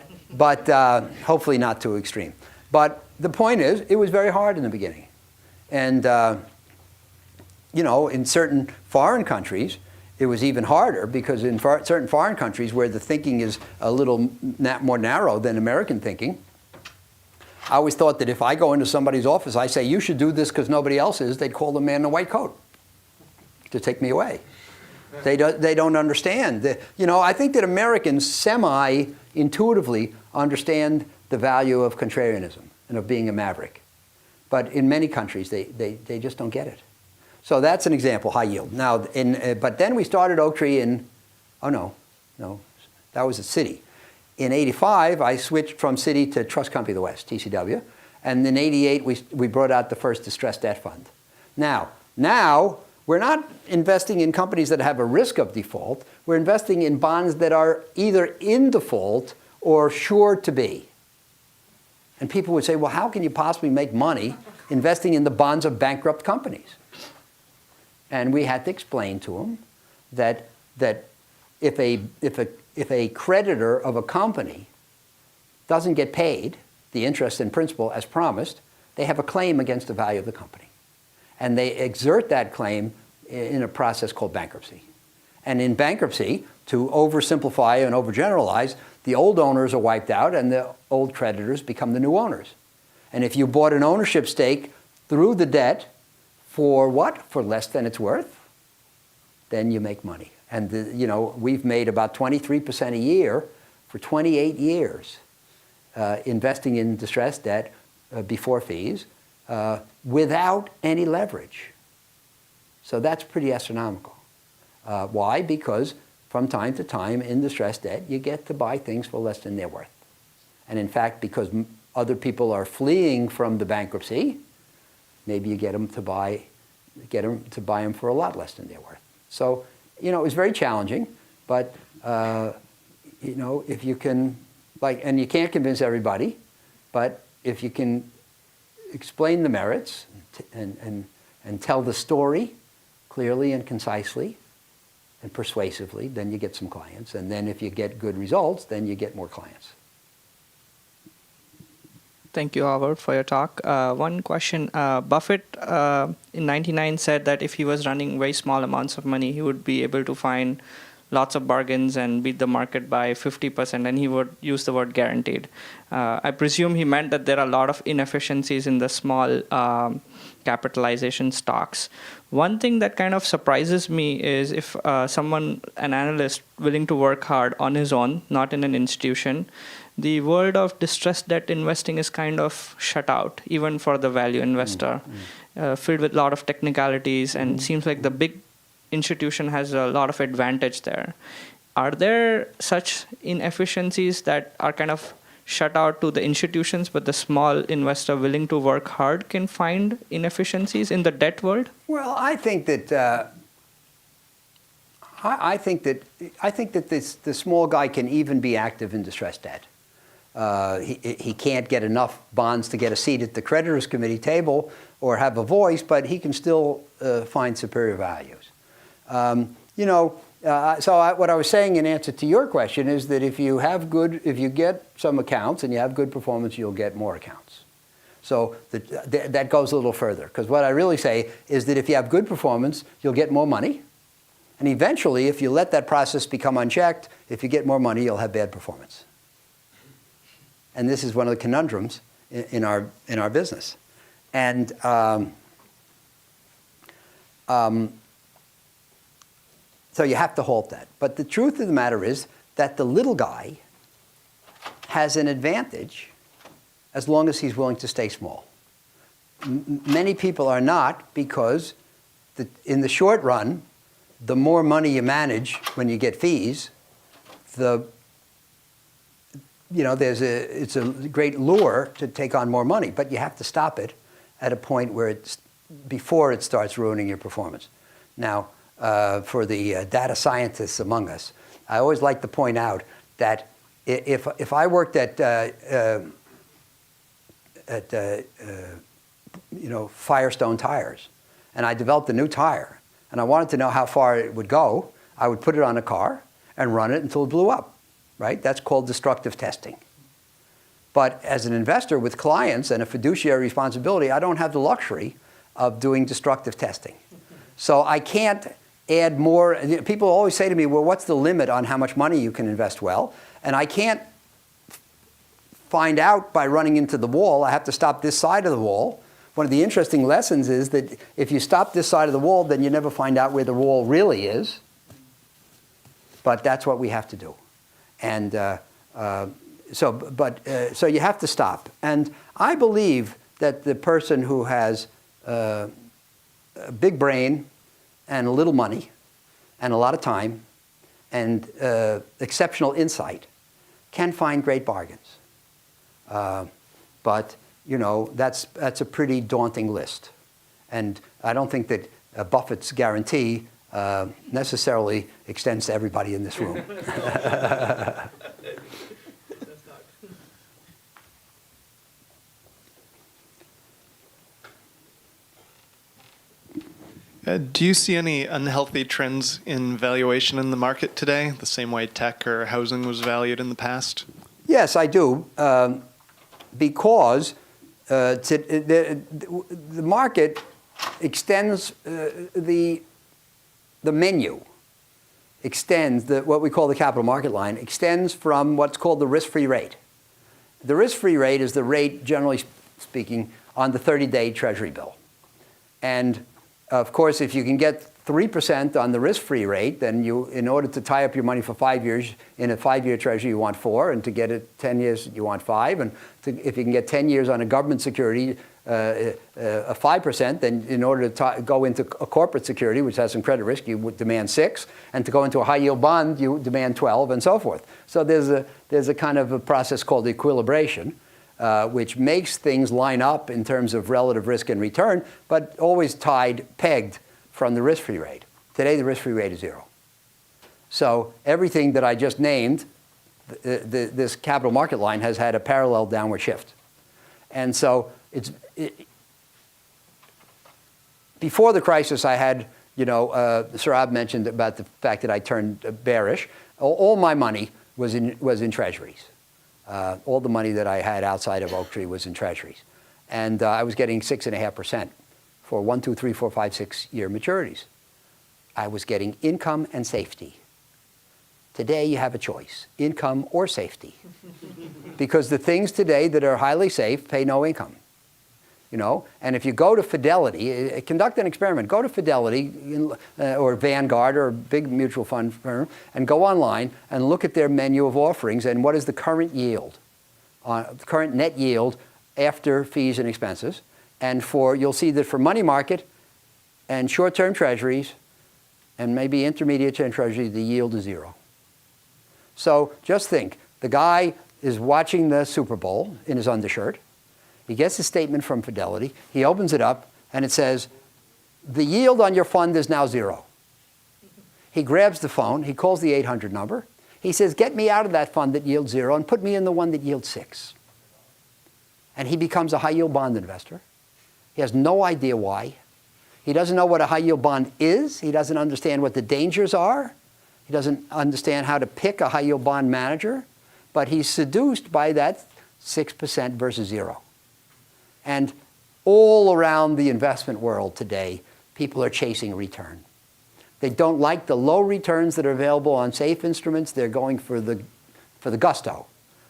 hopefully not too extreme. But the point is, it was very hard in the beginning. And, in certain foreign countries, it was even harder because in certain foreign countries where the thinking is a little more narrow than American thinking, I always thought that if I go into somebody's office, I say, you should do this because nobody else is, they'd call the man in a white coat to take me away. They don't understand. I think that Americans semi-intuitively understand the value of contrarianism and of being a maverick. But in many countries, they just don't get it. So that's an example, high yield. Now, but then we started Oaktree that was at Citi. In 85, I switched from Citi to Trust Company of the West, TCW. And in 88, we brought out the first distressed debt fund. Now, we're not investing in companies that have a risk of default. We're investing in bonds that are either in default or sure to be. And people would say, well, how can you possibly make money investing in the bonds of bankrupt companies? And we had to explain to them that if a creditor of a company doesn't get paid the interest and principal as promised, they have a claim against the value of the company. And they exert that claim in a process called bankruptcy. And in bankruptcy, to oversimplify and overgeneralize, the old owners are wiped out and the old creditors become the new owners. And if you bought an ownership stake through the debt for what? For less than it's worth, then you make money. And we've made about 23% a year for 28 years investing in distressed debt before fees without any leverage. So that's pretty astronomical. Why? Because from time to time in distressed debt, you get to buy things for less than they're worth. And in fact, because other people are fleeing from the bankruptcy, maybe you get them to buy them for a lot less than they're worth. So, it was very challenging, but if you can, and you can't convince everybody, but if you can explain the merits and tell the story clearly and concisely and persuasively, then you get some clients. And then if you get good results, then you get more clients. Thank you, Howard, for your talk. One question. Buffett in 99 said that if he was running very small amounts of money, he would be able to find lots of bargains and beat the market by 50%, and he would use the word guaranteed. I presume he meant that there are a lot of inefficiencies in the small capitalization stocks. One thing that kind of surprises me is if an analyst willing to work hard on his own, not in an institution, the world of distressed debt investing is kind of shut out, even for the value investor, filled with a lot of technicalities, and seems like the big institution has a lot of advantage there. Are there such inefficiencies that are kind of shut out to the institutions, but the small investor willing to work hard can find inefficiencies in the debt world? Well, I think that the small guy can even be active in distressed debt. He can't get enough bonds to get a seat at the creditors committee table or have a voice, but he can still find superior values. What I was saying in answer to your question is that if you get some accounts and you have good performance, you'll get more accounts. So that goes a little further, because what I really say is that if you have good performance, you'll get more money. And eventually, if you let that process become unchecked, if you get more money, you'll have bad performance. And this is one of the conundrums in our business. And so you have to halt that. But the truth of the matter is that the little guy has an advantage as long as he's willing to stay small. Many people are not, because in the short run, the more money you manage when you get fees, it's a great lure to take on more money, but you have to stop it at a point where before it starts ruining your performance. Now, for the data scientists among us, I always like to point out that if I worked at Firestone tires, and I developed a new tire, and I wanted to know how far it would go, I would put it on a car and run it until it blew up, right? That's called destructive testing. But as an investor with clients and a fiduciary responsibility, I don't have the luxury of doing destructive testing. So I can't add more. People always say to me, well, what's the limit on how much money you can invest well? And I can't find out by running into the wall. I have to stop this side of the wall. One of the interesting lessons is that if you stop this side of the wall, then you never find out where the wall really is. But that's what we have to do. And so you have to stop. And I believe that the person who has a big brain and a little money and a lot of time and exceptional insight can find great bargains. But that's a pretty daunting list. And I don't think that Buffett's guarantee necessarily extends to everybody in this room. Do you see any unhealthy trends in valuation in the market today, the same way tech or housing was valued in the past? Yes, I do, because the market extends the menu, extends what we call the capital market line, extends from what's called the risk-free rate. The risk-free rate is the rate, generally speaking, on the 30-day Treasury bill. And of course, if you can get 3% on the risk-free rate, then in order to tie up your money for 5 years, in a 5-year Treasury, you want 4, and to get it 10 years, you want 5. And if you can get 10 years on a government security, a 5%, then in order to go into a corporate security, which has some credit risk, you would demand 6, and to go into a high yield bond, you demand 12, and so forth. So there's a kind of a process called equilibration, which makes things line up in terms of relative risk and return, but always pegged from the risk-free rate. Today, the risk-free rate is 0. So everything that I just named, this capital market line has had a parallel downward shift. And so before the crisis, I had, Saurabh mentioned about the fact that I turned bearish. All my money was in treasuries. All the money that I had outside of Oaktree was in treasuries. And I was getting 6.5% for 1, 2, 3, 4, 5, 6-year maturities. I was getting income and safety. Today, you have a choice, income or safety. Because the things today that are highly safe pay no income. And if you go to Fidelity, conduct an experiment. Go to Fidelity or Vanguard or a big mutual fund firm and go online and look at their menu of offerings and what is the current yield, current net yield after fees and expenses. And you'll see that for money market and short-term treasuries and maybe intermediate-term treasuries, the yield is 0. So just think, the guy is watching the Super Bowl in his undershirt. He gets a statement from Fidelity. He opens it up, and it says, the yield on your fund is now 0. He grabs the phone. He calls the 800 number. He says, get me out of that fund that yields 0 and put me in the one that yields 6. And he becomes a high-yield bond investor. He has no idea why. He doesn't know what a high-yield bond is. He doesn't understand what the dangers are. He doesn't understand how to pick a high-yield bond manager. But he's seduced by that 6% versus 0. And all around the investment world today, people are chasing return. They don't like the low returns that are available on safe instruments. They're going for the gusto.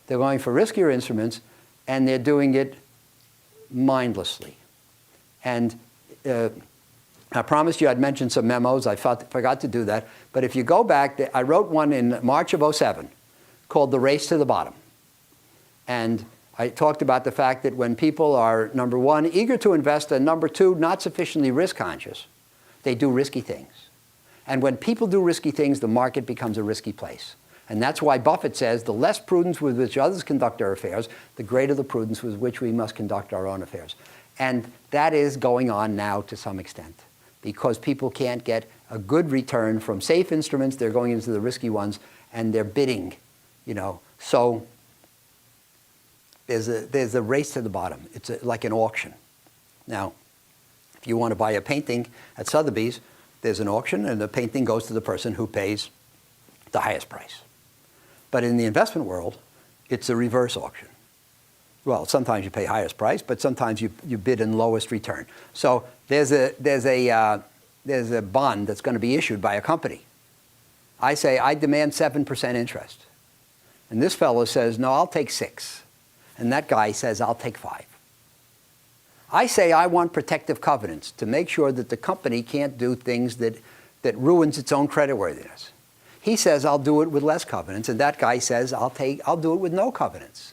They're going for riskier instruments, and they're doing it mindlessly. And I promised you I'd mention some memos. I forgot to do that. But if you go back, I wrote one in March of '07 called The Race to the Bottom. And I talked about the fact that when people are, number one, eager to invest, and number two, not sufficiently risk conscious, they do risky things. And when people do risky things, the market becomes a risky place. And that's why Buffett says the less prudence with which others conduct their affairs, the greater the prudence with which we must conduct our own affairs. And that is going on now to some extent, because people can't get a good return from safe instruments. They're going into the risky ones, and they're bidding, So there's a race to the bottom. It's like an auction. Now, if you want to buy a painting at Sotheby's, there's an auction, and the painting goes to the person who pays the highest price. But in the investment world, it's a reverse auction. Well, sometimes you pay highest price, but sometimes you bid in lowest return. So there's a bond that's going to be issued by a company. I say, I demand 7% interest. And this fellow says, no, I'll take 6. And that guy says, I'll take 5. I say I want protective covenants to make sure that the company can't do things that ruins its own creditworthiness. He says, I'll do it with less covenants. And that guy says, I'll do it with no covenants.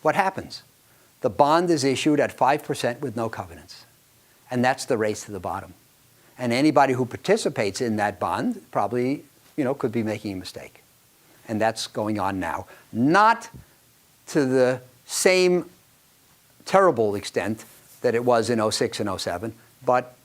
What happens? The bond is issued at 5% with no covenants. And that's the race to the bottom. And anybody who participates in that bond probably, could be making a mistake. And that's going on now. Not to the same terrible extent that it was in '06 and '07, but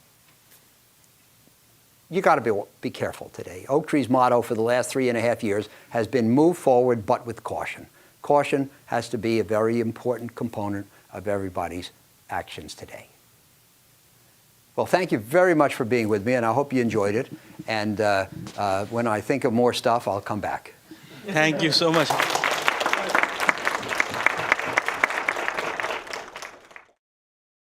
you got to be careful today. Oaktree's motto for the last 3.5 years has been move forward, but with caution. Caution has to be a very important component of everybody's actions today. Well, thank you very much for being with me, and I hope you enjoyed it. And when I think of more stuff, I'll come back. Thank you so much.